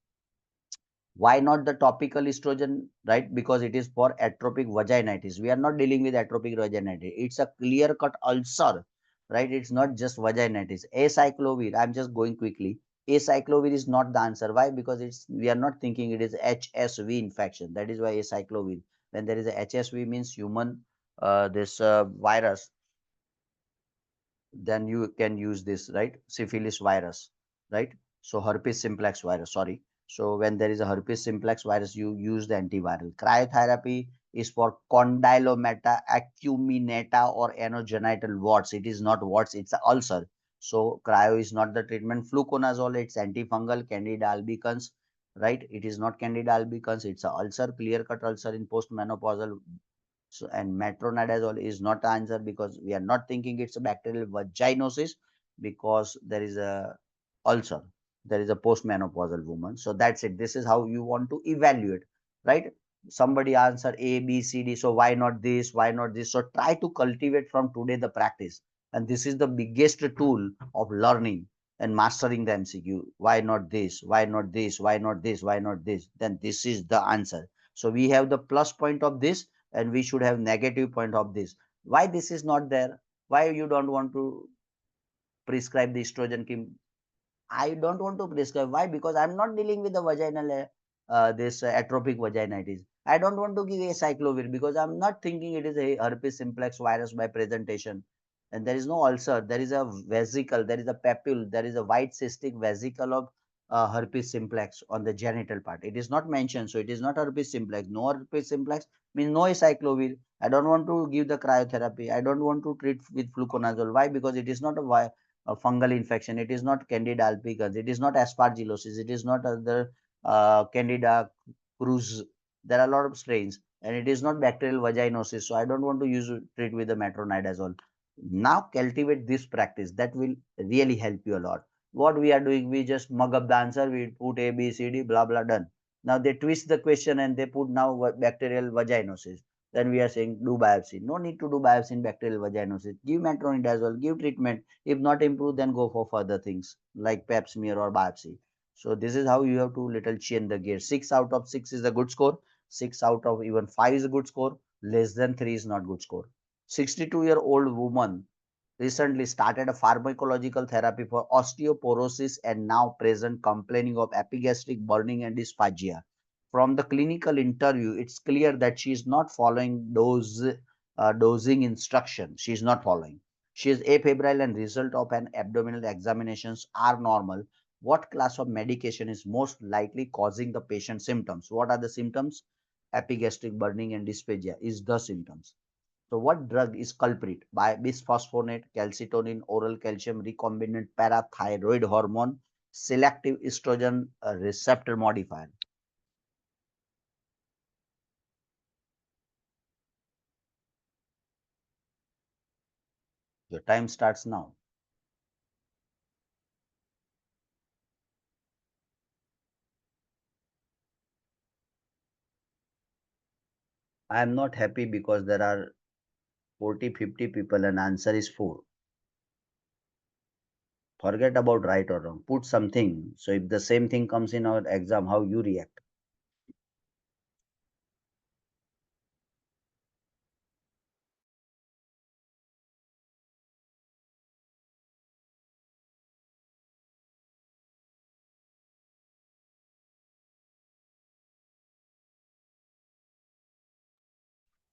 Why not the topical estrogen, right? Because it is for atrophic vaginitis. We are not dealing with atrophic vaginitis. It's a clear cut ulcer, right? It's not just vaginitis. Acyclovir, I'm just going quickly. Acyclovir is not the answer. Why? Because we are not thinking it is HSV infection. That is why acyclovir. When there is a HSV means human this virus, then you can use this, right? Syphilis virus, right? So herpes simplex virus, sorry. So when there is a herpes simplex virus, you use the antiviral. Cryotherapy is for condylomata acuminata or anogenital warts. It is not warts, it's an ulcer. So cryo is not the treatment. Fluconazole, it's antifungal. Candida albicans, right? It is not Candida albicans, it's an ulcer, clear cut ulcer in postmenopausal. So, and metronidazole is not the answer because we are not thinking it's a bacterial vaginosis, because there is a ulcer, there is a postmenopausal woman. So that's it. This is how you want to evaluate, right? Somebody answer A, B, C, D. So why not this? Why not this? So try to cultivate from today the practice. And this is the biggest tool of learning and mastering the MCQ. Why not this? Why not this? Why not this? Why not this? Then this is the answer. So we have the plus point of this, and we should have negative point of this. Why this is not there? Why you don't want to prescribe the estrogen? I don't want to prescribe. Why? Because I'm not dealing with the vaginal this atrophic vaginitis. I don't want to give acyclovir because I'm not thinking it is a herpes simplex virus by presentation. And there is no ulcer. There is a vesicle. There is a papule. There is a white cystic vesicle of herpes simplex on the genital part. It is not mentioned, so it is not herpes simplex. No herpes simplex means no acyclovir. I don't want to give the cryotherapy. I don't want to treat with fluconazole. Why? Because it is not a fungal infection. It is not Candida albicans. It is not aspergillosis. It is not other Candida crus. There are a lot of strains, and it is not bacterial vaginosis. So I don't want to treat with the metronidazole. Now cultivate this practice. That will really help you a lot. What we are doing, we just mug up the answer. We put A, B, C, D, blah blah, done. Now they twist the question and they put now bacterial vaginosis. Then we are saying do biopsy. No need to do biopsy in bacterial vaginosis. Give metronidazole, give treatment. If not improve, then go for further things like pap smear or biopsy. So this is how you have to little change the gear. 6 out of 6 is a good score. 6 out of even 5 is a good score. Less than 3 is not good score. 62-year-old woman recently started a pharmacological therapy for osteoporosis and now present complaining of epigastric burning and dysphagia. from the clinical interview, it's clear that she is not following dosing instruction. She is not following. She is afebrile and result of an abdominal examinations are normal. What class of medication is most likely causing the patient symptoms? What are the symptoms? Epigastric burning and dysphagia is the symptoms. So what drug is culprit? By bisphosphonate, calcitonin, oral calcium, recombinant parathyroid hormone, selective estrogen receptor modifier. Your time starts now. I am not happy because there are 40-50 people and answer is 4. Forget about right or wrong. Put something. So if the same thing comes in our exam, how you react?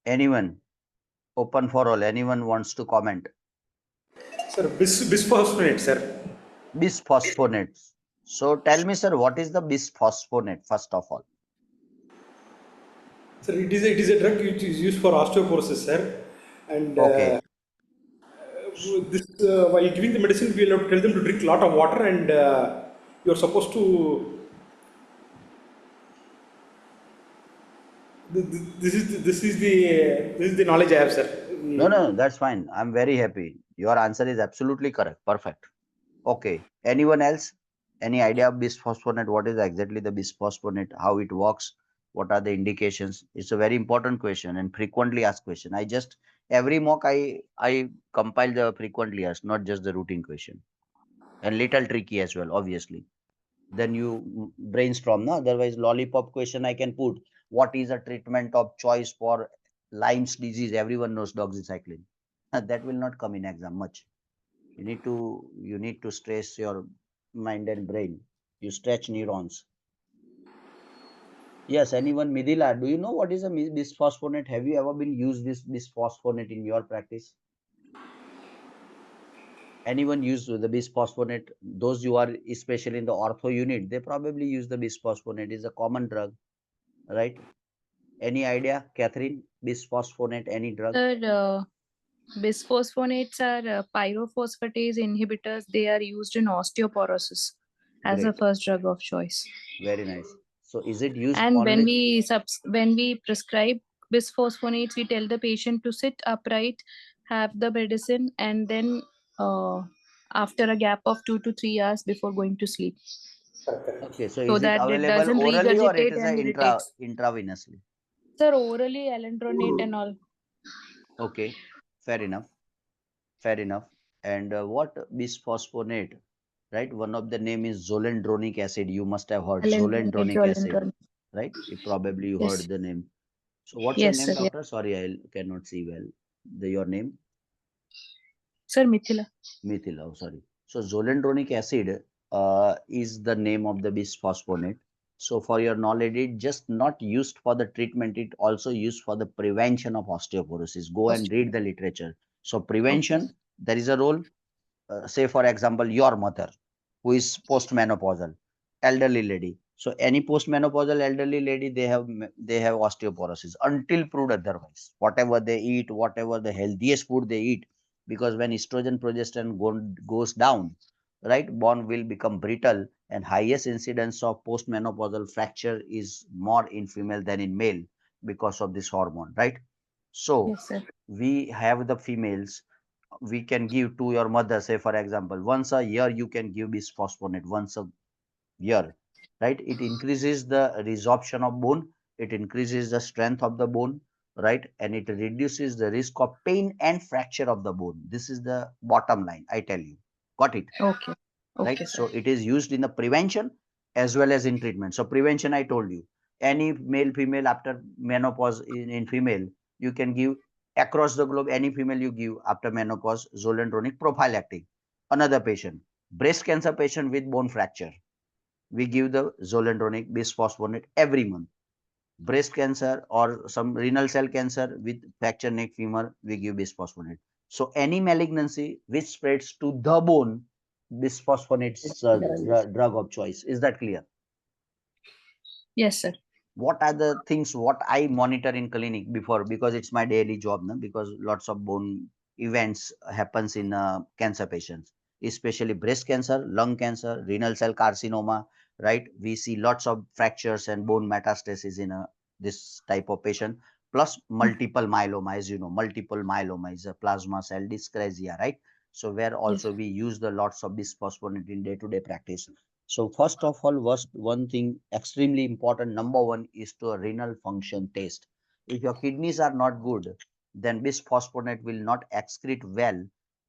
Anyone? Open for all. Anyone wants to comment? Sir, bisphosphonate, sir. Bisphosphonates. So tell me, sir, what is the bisphosphonate first of all? Sir, it is a drug which is used for osteoporosis, sir. And Okay. this while giving the medicine, we will have to tell them to drink a lot of water, and you are supposed to. This is the knowledge I have, sir. No, that's fine. I'm very happy. Your answer is absolutely correct. Perfect. Okay. Anyone else? Any idea of bisphosphonate? What is exactly the bisphosphonate? How it works? What are the indications? It's a very important question and frequently asked question. Every mock I compile the frequently asked, not just the routine question. And little tricky as well, obviously. Then you brainstorm, no? Otherwise, lollipop question I can put. What is a treatment of choice for Lyme's disease? Everyone knows doxycycline. That will not come in exam much. You need to stress your mind and brain. You stretch neurons. Yes, anyone? Midila, do you know what is a bisphosphonate? Have you ever been used this bisphosphonate in your practice? Anyone use the bisphosphonate? Those you are especially in the ortho unit, they probably use the bisphosphonate. It's a common drug, right? Any idea, Catherine? Bisphosphonate, any drug? Sir, bisphosphonates are pyrophosphatase inhibitors. They are used in osteoporosis as a Great. first drug of choice. Very nice. So is it used And only? when we prescribe bisphosphonates, we tell the patient to sit upright, have the medicine, and then after a gap of 2 to 3 hours before going to sleep, Okay, so so is it that it available doesn't orally or it regurgitate is and a irritates. intravenously? Sir, orally alendronate and all. Okay, fair enough. Fair enough. And what bisphosphonate, right? One of the name is zolendronic acid. You must have heard Alendronate, zolendronic acid, alendronate. right? Probably you Yes. heard the name. So what's your Yes, name, sir. Yeah. doctor? Sorry, I cannot see well. Your name? Sir, Mithila. Mithila. Oh, sorry. So zolendronic acid is the name of the bisphosphonate. So for your knowledge, it just not used for the treatment. It also used for the prevention of osteoporosis. Go and read the literature. So prevention, Okay. there is a role. Say for example, your mother, who is postmenopausal, elderly lady. So any postmenopausal elderly lady, they have osteoporosis until proved otherwise. Whatever they eat, whatever the healthiest food they eat, because when estrogen progesterone goes down, right, bone will become brittle, and highest incidence of postmenopausal fracture is more in female than in male because of this hormone, right? So Yes, sir. we have the females, we can give to your mother, say for example, once a year you can give bisphosphonate once a year, right? It increases the resorption of bone, it increases the strength of the bone, right? And it reduces the risk of pain and fracture of the bone. This is the bottom line, I tell you. Got it? Okay. Right? Okay, So sir. it is used in the prevention as well as in treatment. So prevention, I told you, any male, female after menopause in female, you can give across the globe, any female you give after menopause, zolendronic prophylactic. Another patient, breast cancer patient with bone fracture, we give the zolendronic bisphosphonate every month. breast cancer or some renal cell cancer with fracture neck femur, we give bisphosphonate. So any malignancy which spreads to the bone, bisphosphonates drug of choice. Is that clear? Yes, sir. What are the things what I monitor in clinic before, because it's my daily job, no? Because lots of bone events happens in cancer patients, especially breast cancer, lung cancer, renal cell carcinoma, right? We see lots of fractures and bone metastasis in this type of patient, plus multiple myeloma. As you know, multiple myeloma is a plasma cell dyscrasia, right? So where also we use the lots of bisphosphonate in day-to-day practice. So first of all, one thing extremely important, number one, is to a renal function test. If your kidneys are not good, then bisphosphonate will not excrete well,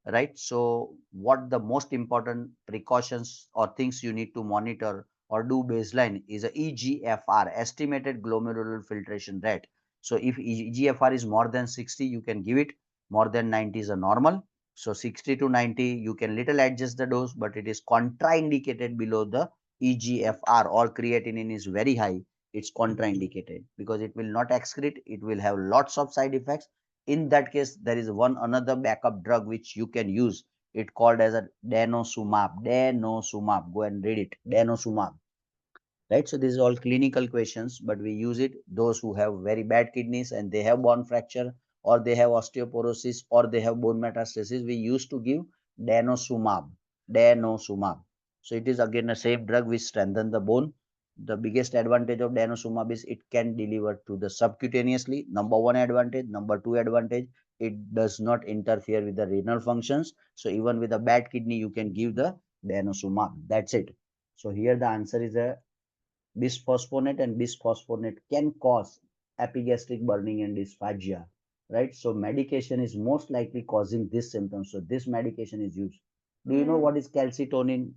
right? So what the most important precautions or things you need to monitor or do baseline is a EGFR, estimated glomerular filtration rate. So if EGFR is more than 60, you can give it. More than 90 is a normal. So 60 to 90, you can little adjust the dose, but it is contraindicated below the EGFR or creatinine is very high. It's contraindicated because it will not excrete. It will have lots of side effects. In that case, there is one another backup drug which you can use. It called as a denosumab. Denosumab. Go and read it. Denosumab. Right. So this is all clinical questions, but we use it. Those who have very bad kidneys and they have bone fracture or they have osteoporosis or they have bone metastasis, we used to give denosumab. Denosumab. So it is again a safe drug which strengthens the bone. The biggest advantage of denosumab is it can deliver to the subcutaneously. Number one advantage. Number two advantage, it does not interfere with the renal functions. So even with a bad kidney, you can give the denosumab. That's it. So here the answer is a bisphosphonate, and bisphosphonate can cause epigastric burning and dysphagia, right? So medication is most likely causing this symptom. So this medication is used. Do you know what is calcitonin?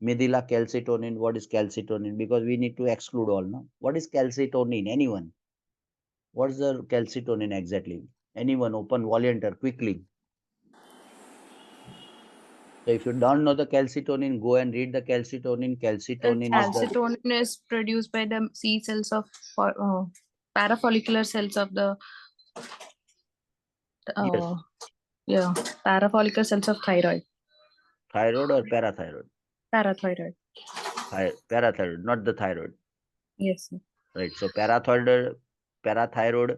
Midila calcitonin. What is calcitonin? Because we need to exclude all. No? What is calcitonin? Anyone? What is the calcitonin exactly? Anyone? Open volunteer quickly. So if you don't know the calcitonin, go and read the calcitonin. Calcitonin is the Calcitonin is produced by the C cells of parafollicular cells of the yes, yeah, parafollicular cells of thyroid. thyroid or parathyroid? Parathyroid. Parathyroid, not the thyroid. Yes, sir. Right. So parathyroid,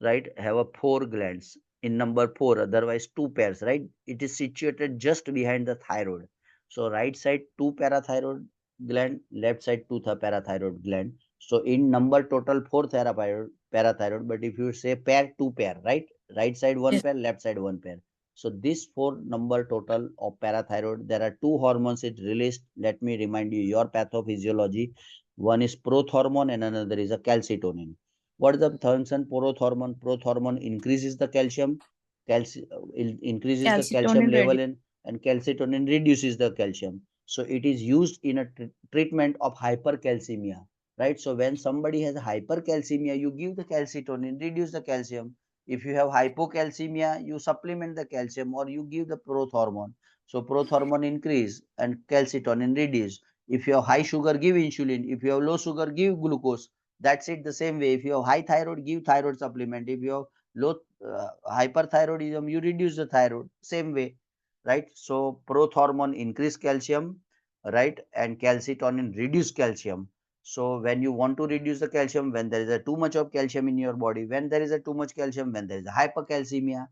right, have a four glands in number four, otherwise two pairs, right? It is situated just behind the thyroid. So right side two parathyroid gland, left side two parathyroid gland. So in number total four parathyroid, but if you say pair, two pair, right? Right side one pair, left side one pair. So this four number total of parathyroid, there are two hormones it released. Let me remind you your pathophysiology. One is prothormone and another is a calcitonin. What is the function prothormone? Prothormone increases the calcium, increases the calcium level in, and calcitonin reduces the calcium. So it is used in a treatment of hypercalcemia, right? So when somebody has hypercalcemia, you give the calcitonin, reduce the calcium. If you have hypocalcemia, you supplement the calcium or you give the prothormone. So prothormone increase and calcitonin reduce. If you have high sugar, give insulin. If you have low sugar, give glucose. That's it the same way. If you have high thyroid, give thyroid supplement. If you have low hyperthyroidism, you reduce the thyroid. Same way, right? So prothormone increase calcium, right? And calcitonin reduce calcium. So when you want to reduce the calcium, when there is a too much of calcium in your body, when there is a too much calcium, when there is a hypercalcemia.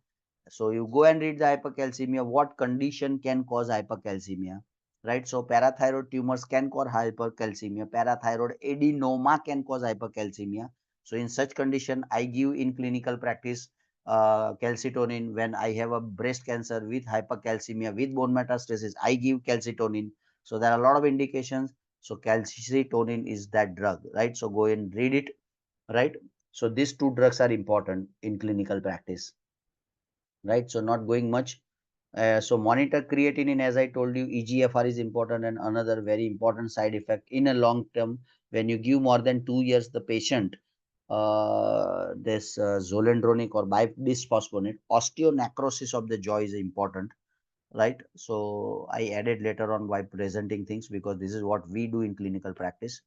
So you go and read the hypercalcemia. What condition can cause hypercalcemia? Right. So parathyroid tumors can cause hypercalcemia. Parathyroid adenoma can cause hypercalcemia. So in such condition, I give in clinical practice calcitonin. When I have a breast cancer with hypercalcemia with bone metastasis, I give calcitonin. So there are a lot of indications. So calcitonin is that drug, right? So go and read it, right? So these two drugs are important in clinical practice, right? So not going much. So monitor creatinine, as I told you, EGFR is important, and another very important side effect in a long term, when you give more than 2 years the patient this zolendronic or bisphosphonate, osteonecrosis of the jaw is important, right? So I added later on by presenting things because this is what we do in clinical practice.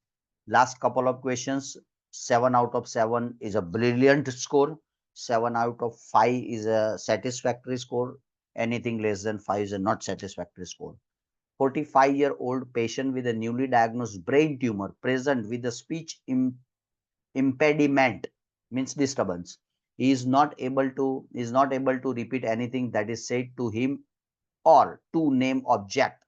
Last couple of questions. 7 out of 7 is a brilliant score. 7 out of 5 is a satisfactory score. Anything less than 5 is a not satisfactory score. 45-year-old patient with a newly diagnosed brain tumor present with a speech impediment, means disturbance. He is not able to repeat anything that is said to him or to name object.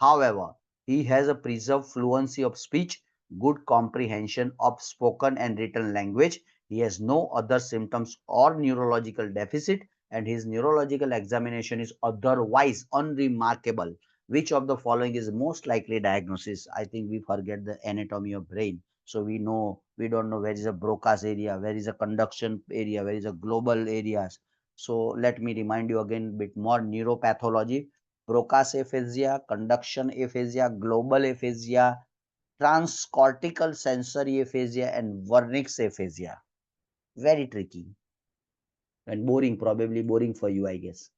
However, he has a preserved fluency of speech, good comprehension of spoken and written language. He has no other symptoms or neurological deficit, and his neurological examination is otherwise unremarkable. Which of the following is most likely diagnosis? I think we forget the anatomy of brain. So we don't know where is a Broca's area, where is a conduction area, where is a global areas. So let me remind you again a bit more neuropathology. Broca's aphasia, conduction aphasia, global aphasia, transcortical sensory aphasia, and Wernicke's aphasia. Very tricky and boring, probably boring for you, I guess.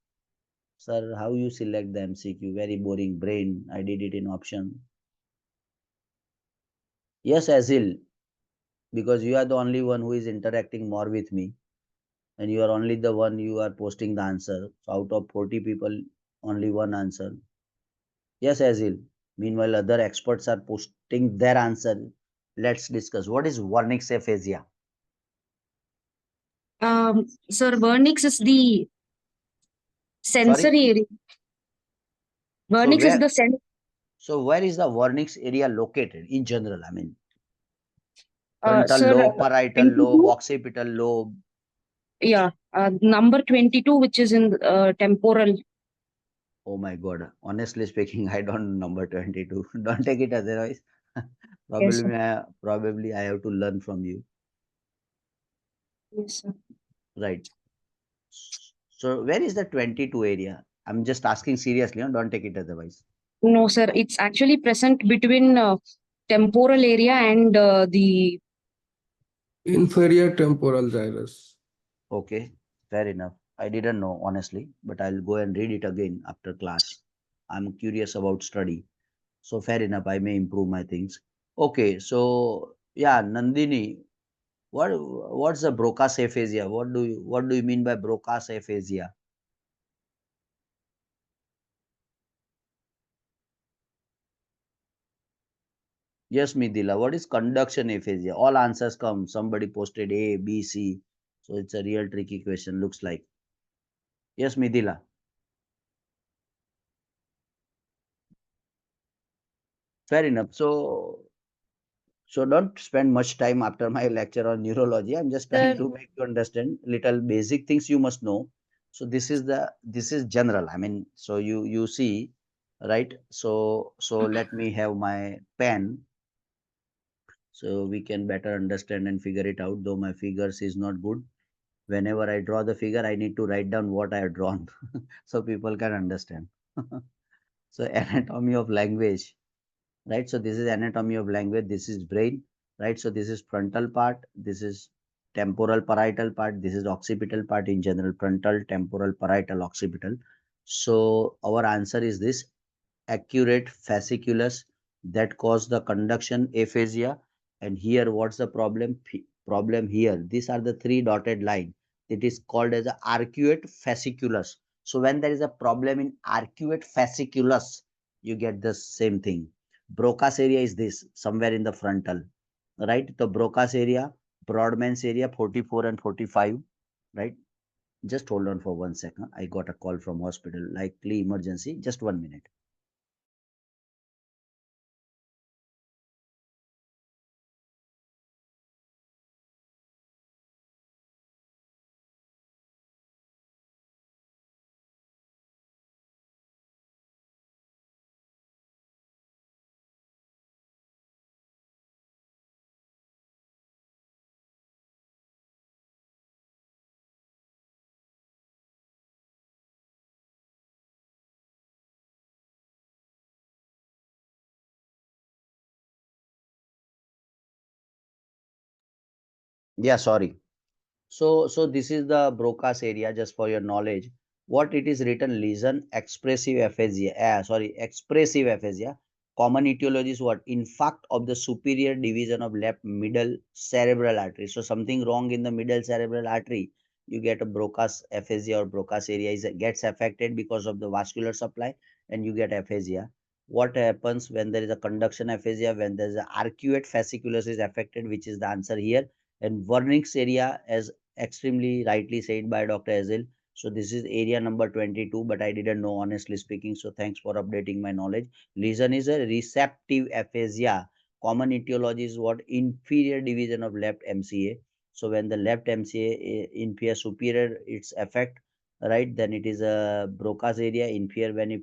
Sir, how you select the MCQ? Very boring. Brain. I did it in option. Yes, Azil, because you are the only one who is interacting more with me, and you are only the one you are posting the answer. So out of 40 people, only one answer. Yes, Azil. Meanwhile, other experts are posting their answer. Let's discuss. What is Wernicke's aphasia? Sir, Wernicke's is the sensory Sorry. area. So Wernicke's is where? the So where is the Wernicke's area located in general? I mean, frontal sir, lobe, parietal lobe, 22, occipital lobe. yeah, number 22, which is in temporal. Oh my God. Honestly speaking, I don't know number 22. Don't take it otherwise. Yes, sir. Probably I have to learn from you. Yes, sir. Right. So where is the 22 area? I'm just asking seriously. Don't take it otherwise. No, sir, it's actually present between temporal area and the inferior temporal gyrus. Okay, fair enough. I didn't know honestly, but I'll go and read it again after class. I'm curious about study. So fair enough, I may improve my things. Okay, so yeah, Nandini, what's the Broca's aphasia? What do you mean by Broca's aphasia? Yes, Midila, what is conduction aphasia? All answers come. Somebody posted A, B, C. So it's a real tricky question, looks like. Yes, Midila. Fair enough. So don't spend much time after my lecture on neurology. I'm just trying Sir, to make you understand little basic things you must know. So this is general. I mean, so you see, right? So let me have my pen so we can better understand and figure it out. Though my figures is not good. Whenever I draw the figure, I need to write down what I have drawn so people can understand. So anatomy of language, right? So this is anatomy of language. This is brain, right? So this is frontal part. This is temporal parietal part. This is occipital part in general, frontal, temporal, parietal, occipital. So our answer is this: accurate fasciculus that cause the conduction aphasia. And here, what's the problem? Problem here. These are the three dotted line. It is called as a arcuate fasciculus. So when there is a problem in arcuate fasciculus, you get the same thing. Broca's area is this, somewhere in the frontal, right? The Broca's area, Broadman's area, 44 and 45, right? Just hold on for 1 second. I got a call from hospital, likely emergency. Just 1 minute. Yeah, sorry. So this is the Broca's area, just for your knowledge. What it is written, lesion, expressive aphasia. Sorry, expressive aphasia. Common etiology is what? Infarct of the superior division of left middle cerebral artery. So something wrong in the middle cerebral artery. You get a Broca's aphasia, or Broca's area gets affected because of the vascular supply, and you get aphasia. What happens when there is a conduction aphasia? When there is a arcuate fasciculus is affected, which is the answer here. And Wernicke's area, as extremely rightly said by Dr. Azil. So this is area number 22, but I didn't know, honestly speaking. So thanks for updating my knowledge. Lesion is a receptive aphasia. Common etiology is what? Inferior division of left MCA. So when the left MCA inferior superior its effect, right, then it is a Broca's area. Inferior when it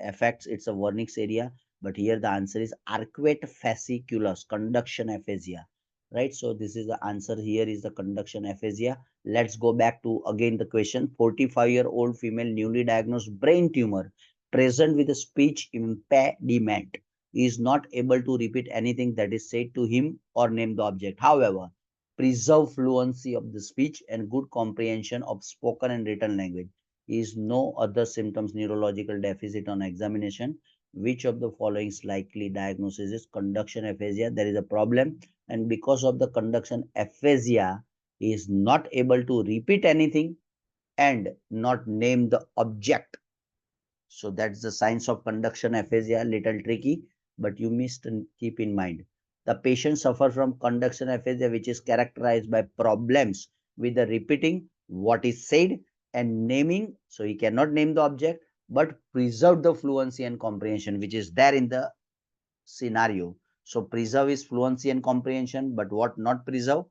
affects, it's a Wernicke's area. But here the answer is arcuate fasciculus, conduction aphasia. Right, so this is the answer. Here is the conduction aphasia. Let's go back to again the question. 45-year-old female, newly diagnosed brain tumor, present with a speech impediment, is not able to repeat anything that is said to him or name the object. However, preserve fluency of the speech and good comprehension of spoken and written language. Is no other symptoms neurological deficit on examination. Which of the following is likely diagnosis? Is conduction aphasia. There is a problem, and because of the conduction aphasia, he is not able to repeat anything and not name the object. So that's the signs of conduction aphasia. Little tricky, but you must keep in mind. The patient suffer from conduction aphasia, which is characterized by problems with the repeating what is said and naming. So he cannot name the object, but preserve the fluency and comprehension, which is there in the scenario. So preserve is fluency and comprehension, but what not preserve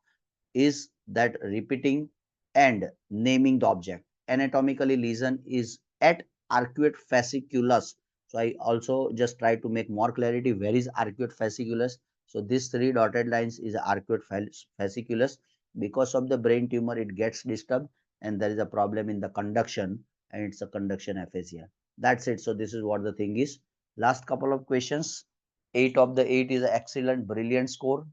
is that repeating and naming the object. Anatomically, lesion is at arcuate fasciculus. So I also just try to make more clarity. Where is arcuate fasciculus? So these three dotted lines is arcuate fasciculus. Because of the brain tumor, it gets disturbed, and there is a problem in the conduction, and it's a conduction aphasia. That's it. So this is what the thing is. Last couple of questions. 8 of the 8 is an excellent, brilliant score.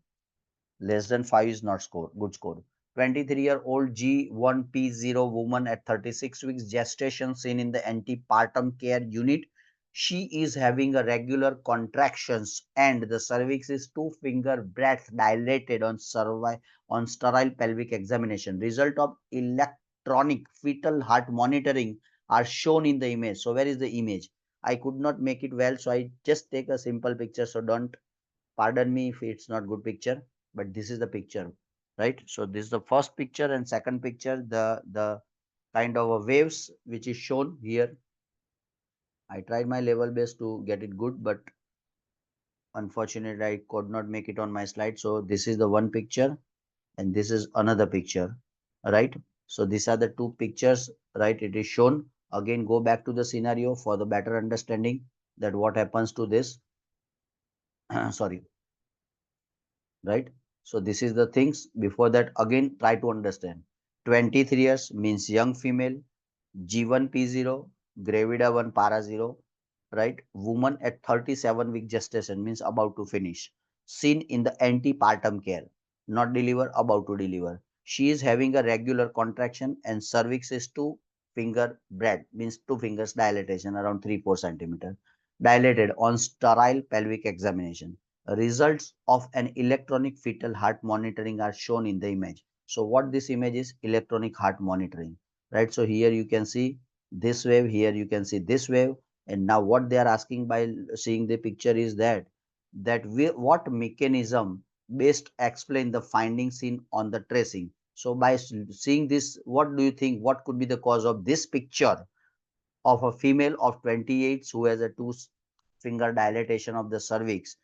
Less than 5 is not score, good score. 23-year-old G1P0 woman at 36 weeks gestation, seen in the antepartum care unit. She is having a regular contractions, and the cervix is 2-finger breadth dilated on sterile pelvic examination. Result of electronic fetal heart monitoring are shown in the image. So where is the image? I could not make it well, so I just take a simple picture. So don't pardon me if it's not good picture, but this is the picture, right? So this is the first picture, and second picture, the kind of a waves which is shown here. I tried my level best to get it good, but unfortunately I could not make it on my slide. So this is the one picture, and this is another picture, right? So these are the two pictures, right? It is shown. Again, go back to the scenario for the better understanding that what happens to this. Sorry, right? So this is the things. Before that, again, try to understand. 23 years means young female, G1P0, gravida 1 para 0, right? Woman at 37-week gestation means about to finish. Seen in the antepartum care, not deliver, about to deliver. She is having a regular contraction, and cervix is 2-finger breadth, means 2 fingers dilatation, around 3-4 centimeter. Dilated on sterile pelvic examination. Results of an electronic fetal heart monitoring are shown in the image. So what this image is? Electronic heart monitoring, right? So here you can see this wave, here you can see this wave, and now what they are asking by seeing the picture is that what mechanism best explain the findings seen on the tracing. So by seeing this, what do you think, what could be the cause of this picture of a female of 28 who has a 2-finger dilatation of the cervix,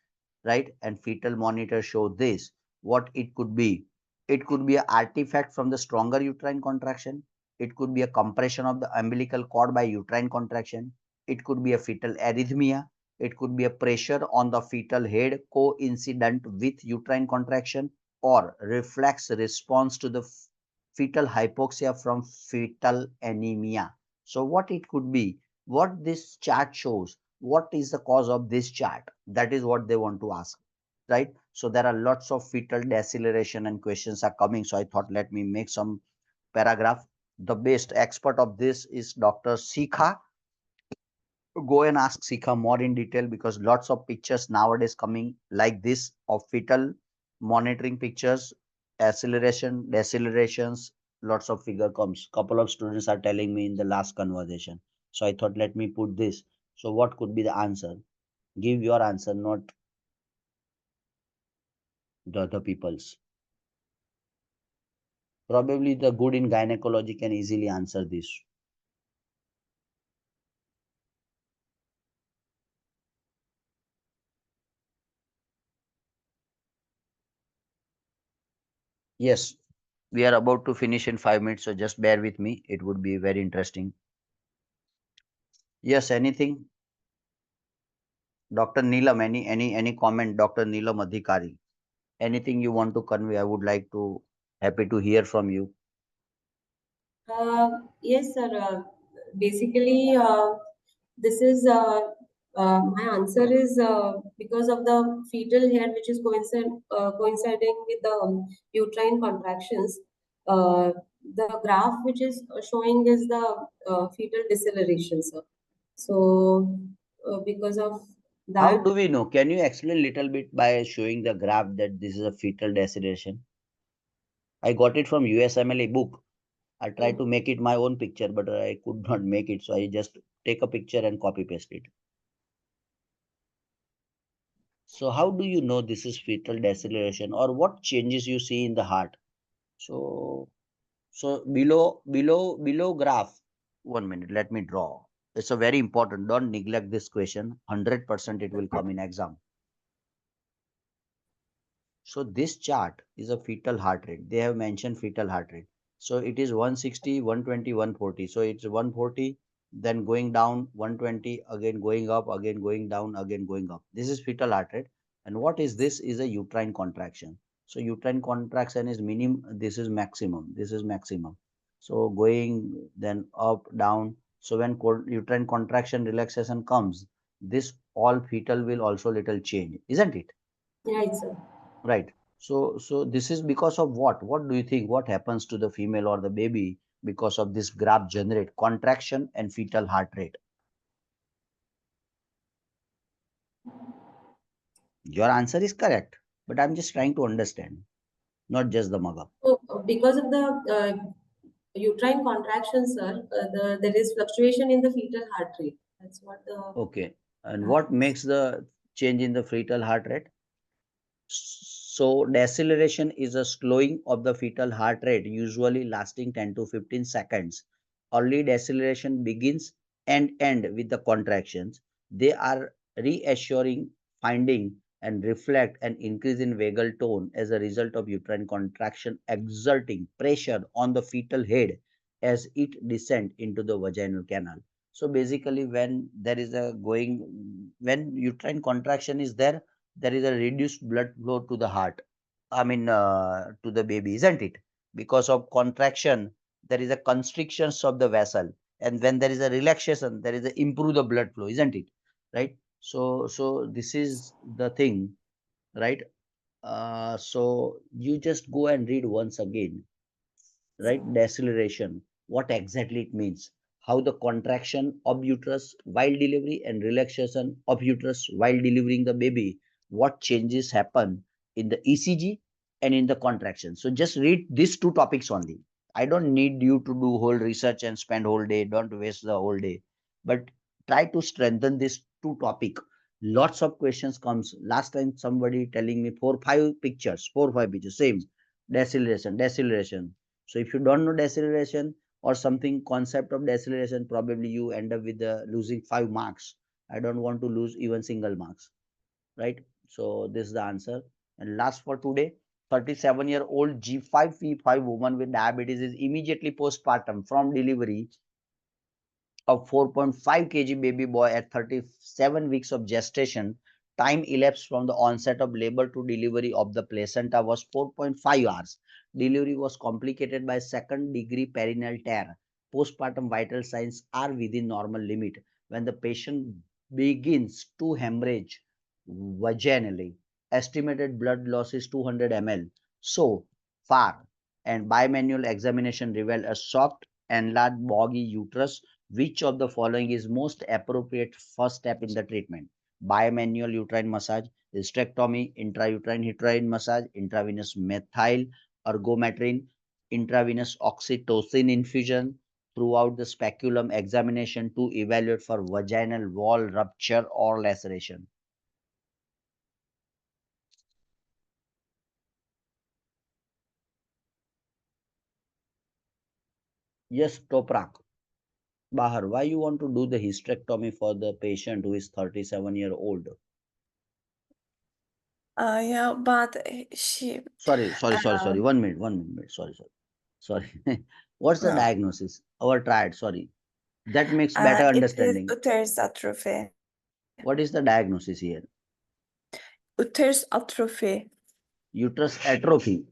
right? And fetal monitor show this. What it could be? It could be an artifact from the stronger uterine contraction. It could be a compression of the umbilical cord by uterine contraction. It could be a fetal arrhythmia. It could be a pressure on the fetal head coincident with uterine contraction, or reflex response to the fetal hypoxia from fetal anemia. So what it could be? What this chart shows? What is the cause of this chart? That is what they want to ask, right? So there are lots of fetal deceleration and questions are coming. So I thought, let me make some paragraph. The best expert of this is Dr. Sikha. go and ask Sikha more in detail, because lots of pictures nowadays coming like this of fetal monitoring pictures, acceleration, decelerations, lots of figure comes. Couple of students are telling me in the last conversation. So I thought, let me put this. So what could be the answer? Give your answer, not the other people's. Probably the good in gynecology can easily answer this. Yes, we are about to finish in 5 minutes, so just bear with me. It would be very interesting. Yes, anything? Dr. Neelam, any comment, Dr. Neelam Adhikari? Anything you want to convey? I would like to happy to hear from you. Yes, sir. Basically, this is my answer is because of the fetal head, which is coinciding with the uterine contractions. The graph which is showing is the fetal deceleration, sir. So, because of How that, do we know? Can you explain a little bit by showing the graph that this is a fetal deceleration? I got it from USMLE book. I tried to make it my own picture, but I could not make it. So I just take a picture and copy paste it. So how do you know this is fetal deceleration, or what changes you see in the heart? So below graph. 1 minute, let me draw. It's a very important. Don't neglect this question. 100% it will come in exam. So this chart is a fetal heart rate. They have mentioned fetal heart rate. So it is 160, 120, 140. So it's 140, then going down, 120, again going up, again going down, again going up. This is fetal heart rate. And what is this? Is a uterine contraction. So uterine contraction is minimum. This is maximum. This is maximum. So going then up, down. So when uterine contraction relaxation comes, this all fetal will also little change, isn't it? right, sir. Right. So this is because of what? What do you think? What happens to the female or the baby because of this graph generate contraction and fetal heart rate? Your answer is correct, but I'm just trying to understand, not just the mug up. So, because of the uterine contraction, sir, there is fluctuation in the fetal heart rate. That's what the Okay. And what makes the change in the fetal heart rate? So deceleration is a slowing of the fetal heart rate, usually lasting 10 to 15 seconds. Early deceleration begins and end with the contractions. They are reassuring finding and reflect an increase in vagal tone as a result of uterine contraction exerting pressure on the fetal head as it descends into the vaginal canal. So basically, when there is a when uterine contraction is there, there is a reduced blood flow to the heart. I mean, to the baby, isn't it? Because of contraction, there is a constrictions of the vessel, and when there is a relaxation, there is a improve the blood flow, isn't it? Right. So this is the thing, right? So you just go and read once again, right? Deceleration, what exactly it means, how the contraction of uterus while delivery and relaxation of uterus while delivering the baby, what changes happen in the ECG and in the contraction. So just read these two topics only. I don't need you to do whole research and spend whole day. Don't waste the whole day, but try to strengthen this two topic. Lots of questions comes. Last time somebody telling me 4 5 pictures, 4 5 pictures, same deceleration. So if you don't know deceleration or something concept of deceleration, probably you end up with the losing 5 marks. I don't want to lose even single marks, right? So this is the answer. And last for today, 37-year-old G5V5 woman with diabetes is immediately postpartum from delivery of 4.5 kg baby boy at 37 weeks of gestation. Time elapsed from the onset of labor to delivery of the placenta was 4.5 hours. Delivery was complicated by second degree perineal tear. Postpartum vital signs are within normal limit. When the patient begins to hemorrhage vaginally, estimated blood loss is 200 ml. So far, and bimanual examination revealed a soft, enlarged, boggy uterus Which of the following is most appropriate first step in the treatment? Bimanual uterine massage, hysterectomy, intrauterine uterine massage, intravenous methyl ergometrin, intravenous oxytocin infusion throughout the speculum examination to evaluate for vaginal wall rupture or laceration. Yes, Toprak. Bahar, why you want to do the hysterectomy for the patient who is 37-year-old? Yeah, but she. Sorry. 1 minute. Sorry. What's the No. diagnosis? Our triad, sorry. That makes better It is understanding. uterus atrophy. What is the diagnosis here? Uterus atrophy. Uterus atrophy.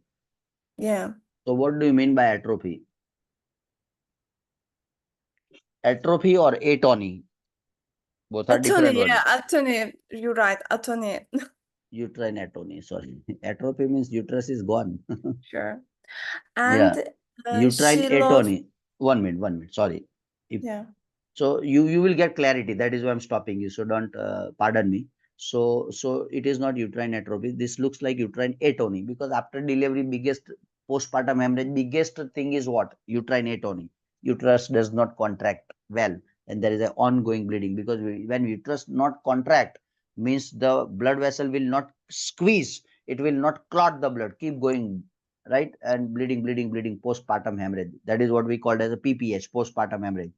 Yeah. So what do you mean by atrophy? Atrophy or atony? Both are different Atony, words. yeah, atony. You're right, atony. Uterine atony, sorry. Atrophy means uterus is gone. Sure. Yeah. And Uterine she lost. atony. 1 minute. Sorry. Yeah. So you will get clarity. That is why I'm stopping you. So don't pardon me. So it is not uterine atrophy. This looks like uterine atony because after delivery, biggest postpartum hemorrhage, biggest thing is what? Uterine atony. Uterus does not contract well, and there is an ongoing bleeding because when uterus not contract means the blood vessel will not squeeze. It will not clot the blood. Keep going, right? And bleeding. Postpartum hemorrhage. That is what we call as a PPH, postpartum hemorrhage,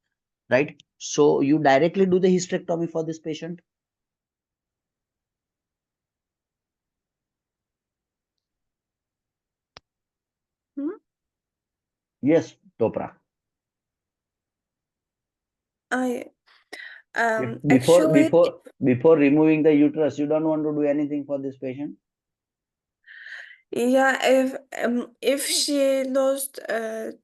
right? So you directly do the hysterectomy for this patient? Hmm? Yes, Topra. Actually, Before removing the uterus, you don't want to do anything for this patient? yeah, if she lost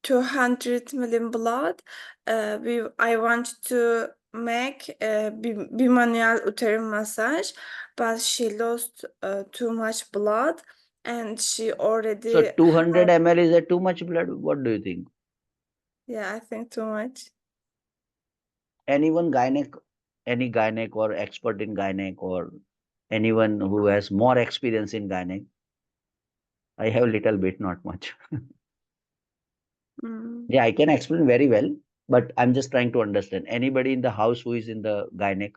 200 milli blood, I want to make a bimanual uterine massage, but she lost too much blood, and she already. So 200 ml is too much blood. What do you think? Yeah, I think too much. Anyone any gynec or expert in gynec or anyone who has more experience in gynec? I have little bit, not much. Yeah, I can explain very well, but I'm just trying to understand. Anybody in the house who is in the gynec?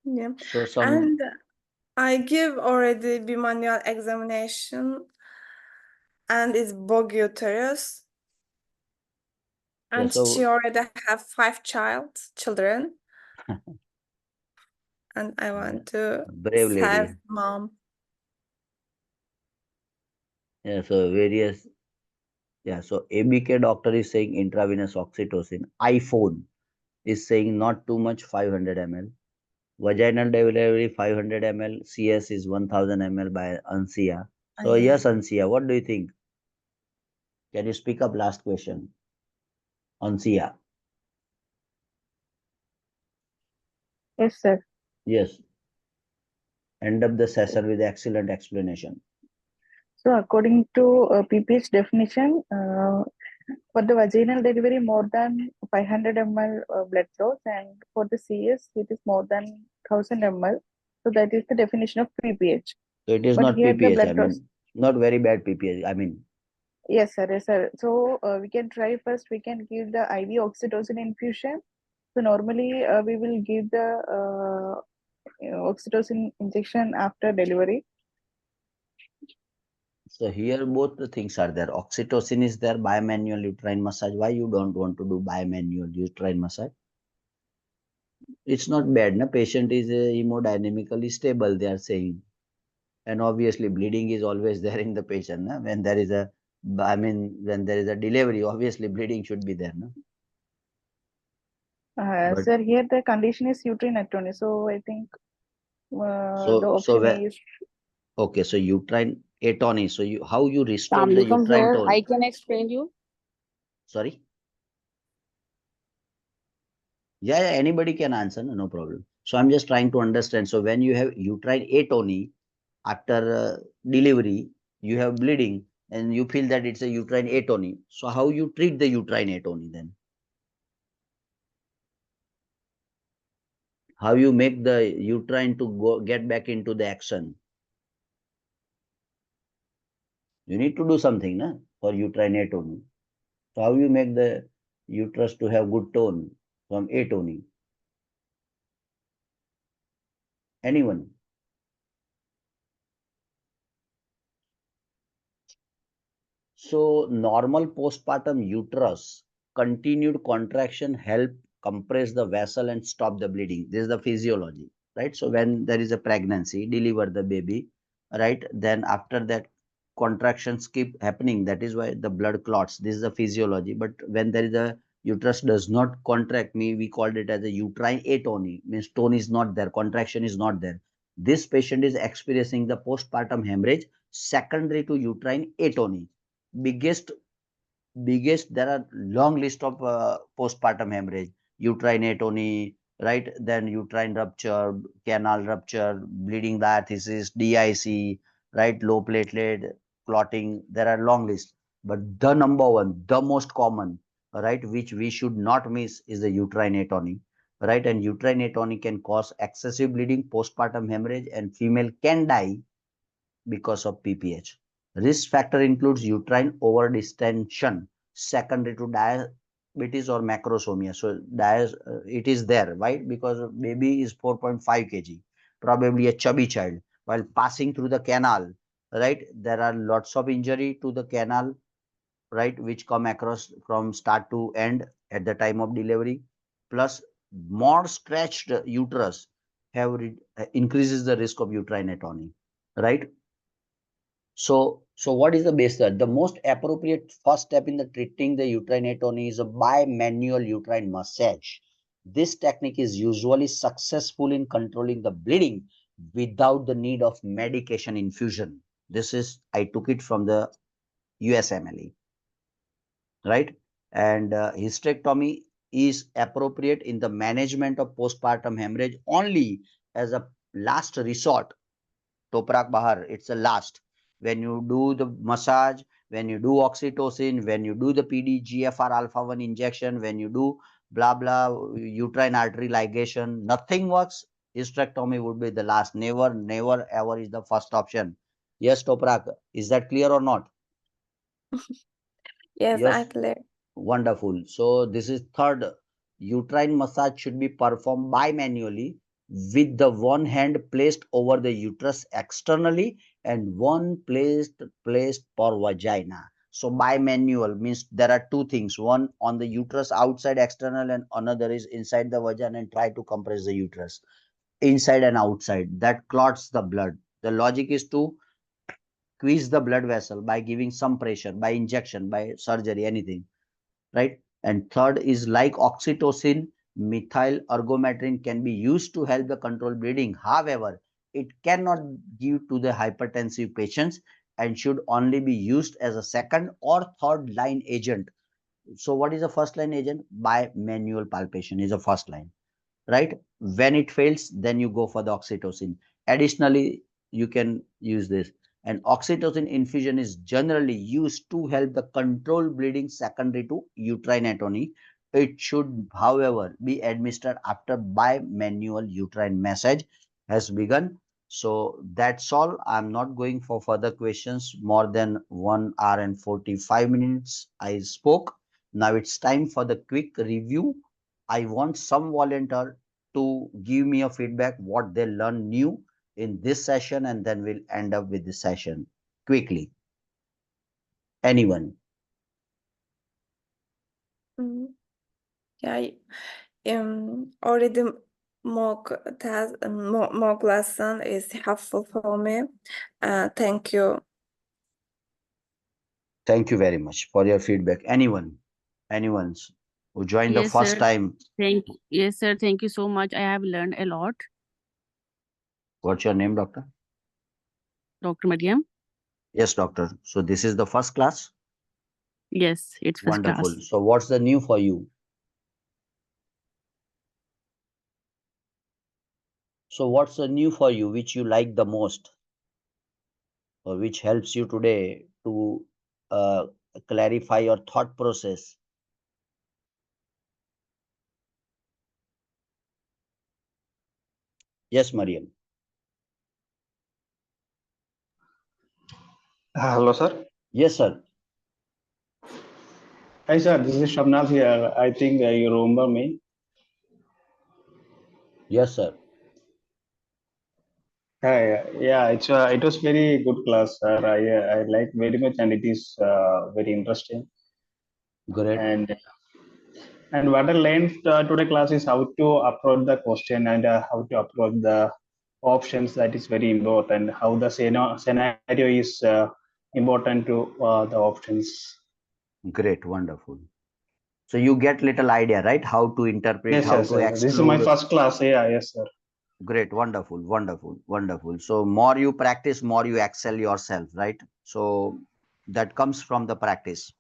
Yeah. So And I give already bimanual examination, and it's bog uterus. And she already have 5 children. And I want to brave lady. serve mom. Yeah, so so ABK doctor is saying intravenous oxytocin. iPhone is saying not too much, 500 ml. Vaginal delivery 500 ml. CS is 1000 ml by Ansia. So yes, Ansia, what do you think? Can you speak up? Last question. Ansia. Yes, sir. Yes. End up the session with excellent explanation. So according to PPH definition, for the vaginal delivery, more than 500 ml blood loss, and for the CS, it is more than 1000 ml. So that is the definition of PPH. So it is but not here the PPH. blood I loss. mean, not very bad PPH. I mean, Yes, sir. Yes, sir. So we can try first. We can give the IV oxytocin infusion. So normally we will give the oxytocin injection after delivery. so here both the things are there. Oxytocin is there, bimanual uterine massage. Why you don't want to do bimanual uterine massage? It's not bad. Na? Patient is hemodynamically stable, they are saying. And obviously bleeding is always there in the patient. Na? When there is when there is a delivery, obviously bleeding should be there. Na? Sir, here the condition is uterine atony. So I think the option is. Okay, so uterine atony. So how you restore the uterine tone? I can explain you. Sorry? Yeah, anybody can answer, no problem. So I'm just trying to understand. So when you have uterine atony after delivery, you have bleeding and you feel that it's a uterine atony. So how you treat the uterine atony then? how you make the uterine to get back into the action? You need to do something, na, for uterine atony. So how you make the uterus to have good tone from atony? Anyone? So normal postpartum uterus continued contraction help compress the vessel and stop the bleeding. This is the physiology, right? So when there is a pregnancy, deliver the baby, right? Then after that contractions keep happening. That is why the blood clots. This is the physiology. But when there is a uterus does not contract, we called it as a uterine atony. Means tone is not there, contraction is not there. This patient is experiencing the postpartum hemorrhage secondary to uterine atony. Biggest there are long list of postpartum hemorrhage, uterine atony, right? Then uterine rupture, canal rupture, bleeding diathesis, DIC, right? Low platelet clotting. There are long list, but the number one, the most common, right, which we should not miss is the uterine atony, right? And uterine atony can cause excessive bleeding, postpartum hemorrhage, and female can die because of PPH. Risk factor includes uterine overdistension secondary to diabetes or macrosomia. So it is there, right? Because baby is 4.5 kg, probably a chubby child. While passing through the canal, right, there are lots of injury to the canal, right, which come across from start to end at the time of delivery. Plus, more stretched uterus have increases the risk of uterine atony, right? So what is the basis? The most appropriate first step in the treating the uterine atony is a bimanual uterine massage. This technique is usually successful in controlling the bleeding without the need of medication infusion. This is, I took it from the USMLE, right? And hysterectomy is appropriate in the management of postpartum hemorrhage only as a last resort. Toprak Bahar, it's a last. When you do the massage, when you do oxytocin, when you do the PDGFR alpha 1 injection, when you do blah blah uterine artery ligation, nothing works. Hysterectomy would be the last. Never ever is the first option. Yes, Toprak, is that clear or not? Yes, Yes. clear. Wonderful. So this is third. Uterine massage should be performed bimanually with the one hand placed over the uterus externally and one placed for vagina. So bimanual means there are two things. One on the uterus outside external and another is inside the vagina, and try to compress the uterus inside and outside. That clots the blood. The logic is to squeeze the blood vessel by giving some pressure, by injection, by surgery, anything, right? And third is like oxytocin, methyl ergometrin can be used to help the control bleeding. However, it cannot give to the hypertensive patients and should only be used as a second or third line agent. So what is the first line agent? By manual palpation is the first line, right? When it fails, then you go for the oxytocin. Additionally, you can use this. And oxytocin infusion is generally used to help the control bleeding secondary to uterine atony. It should, however, be administered after bimanual uterine massage has begun. So that's all. I'm not going for further questions. More than 1 hour and 45 minutes I spoke. Now it's time for the quick review. I want some volunteer to give me a feedback what they learned new in this session, and then we'll end up with the session quickly. Anyone? Yeah, already mock lesson is helpful for me. Thank you. Thank you very much for your feedback. Anyone who joined the Yes, first sir. time? Yes, sir. Thank you so much. I have learned a lot. What's your name, doctor? Dr. Mariam. Yes, doctor. So this is the first class? Yes, it's first Wonderful. class. So what's the new for you? So what's the new for you, which you like the most, or which helps you today to clarify your thought process? Yes, Mariam. Hello, sir. Yes, sir. Hi, sir. This is Shabnaz here. I think you remember me. Yes, sir. Hi. Yeah, it was very good class, sir. I like very much, and it is very interesting. Great. And what I learned today class is how to approach the question and how to approach the options. That is very important. How the scenario is important to the options. Great. Wonderful. So you get little idea, right? How to interpret, how to Yes. This is my exclude. first class. Yeah, yes, sir. Great. Wonderful. Wonderful. Wonderful. So more you practice, more you excel yourself, right? So that comes from the practice,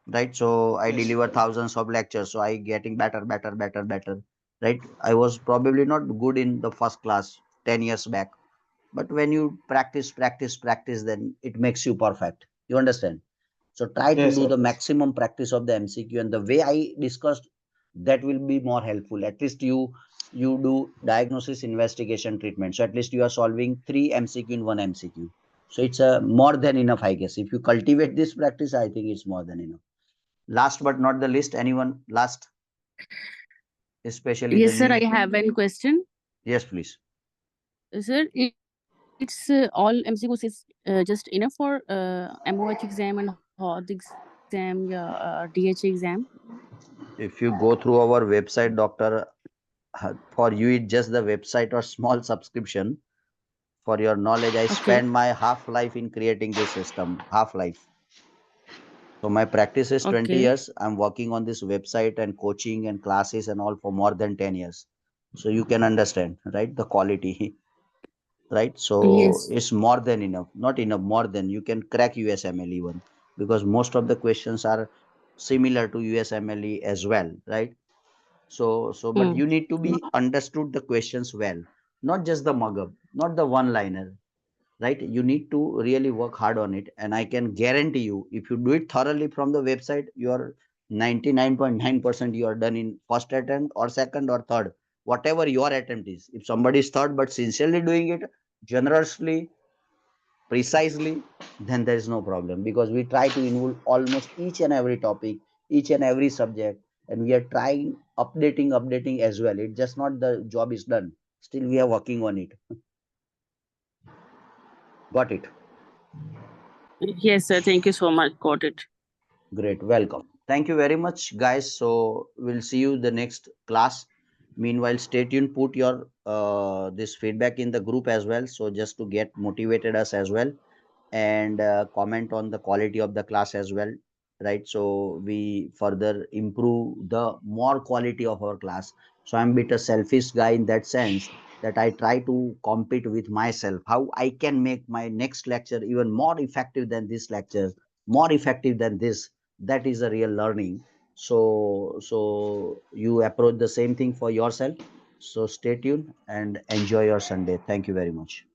right? So I Yes. deliver thousands of lectures, so I getting better, right? I was probably not good in the first class 10 years back, but when you practice, then it makes you perfect. You understand? So try to Yes, do sir. the maximum practice of the MCQ, and the way I discussed, that will be more helpful. At least you do diagnosis, investigation, treatment. So at least you are solving 3 MCQ in 1 MCQ. So it's more than enough, I guess. If you cultivate this practice, I think it's more than enough. Last but not the least, anyone last, especially the Yes, sir. I new. have one question. Yes, please. Sir, it's all MCQs is just enough for MOH exam and HOD exam, yeah, DH exam. If you go through our website, doctor, for you it's just the website or small subscription. For your knowledge, I Okay. spent my half life in creating this system. Half life. So my practice is 20 Okay. years. I'm working on this website and coaching and classes and all for more than 10 years. So you can understand, right? The quality, right? So Yes. it's more than enough. Not enough, more than. You can crack USMLE even, because most of the questions are similar to USMLE as well, right? But Hmm. you need to be understood the questions well, not just the mug up, not the one liner, right? You need to really work hard on it, and I can guarantee you, if you do it thoroughly from the website, you are 99.9% you are done in first attempt or second or third, whatever your attempt is. If somebody is third but sincerely doing it, generously, precisely, then there is no problem, because we try to involve almost each and every topic, each and every subject, and we are trying updating as well. It's just not the job is done, still we are working on it. Got it? Yes, sir. Thank you so much. Got it. Great, welcome. Thank you very much, guys. So we'll see you the next class. Meanwhile, stay tuned. Put your this feedback in the group as well. So just to get motivated us as well, and comment on the quality of the class as well, right? So we further improve the more quality of our class. So I'm a bit a selfish guy in that sense, that I try to compete with myself, how I can make my next lecture even more effective than this lecture, more effective than this. That is a real learning. So you approach the same thing for yourself. So stay tuned and enjoy your Sunday. Thank you very much.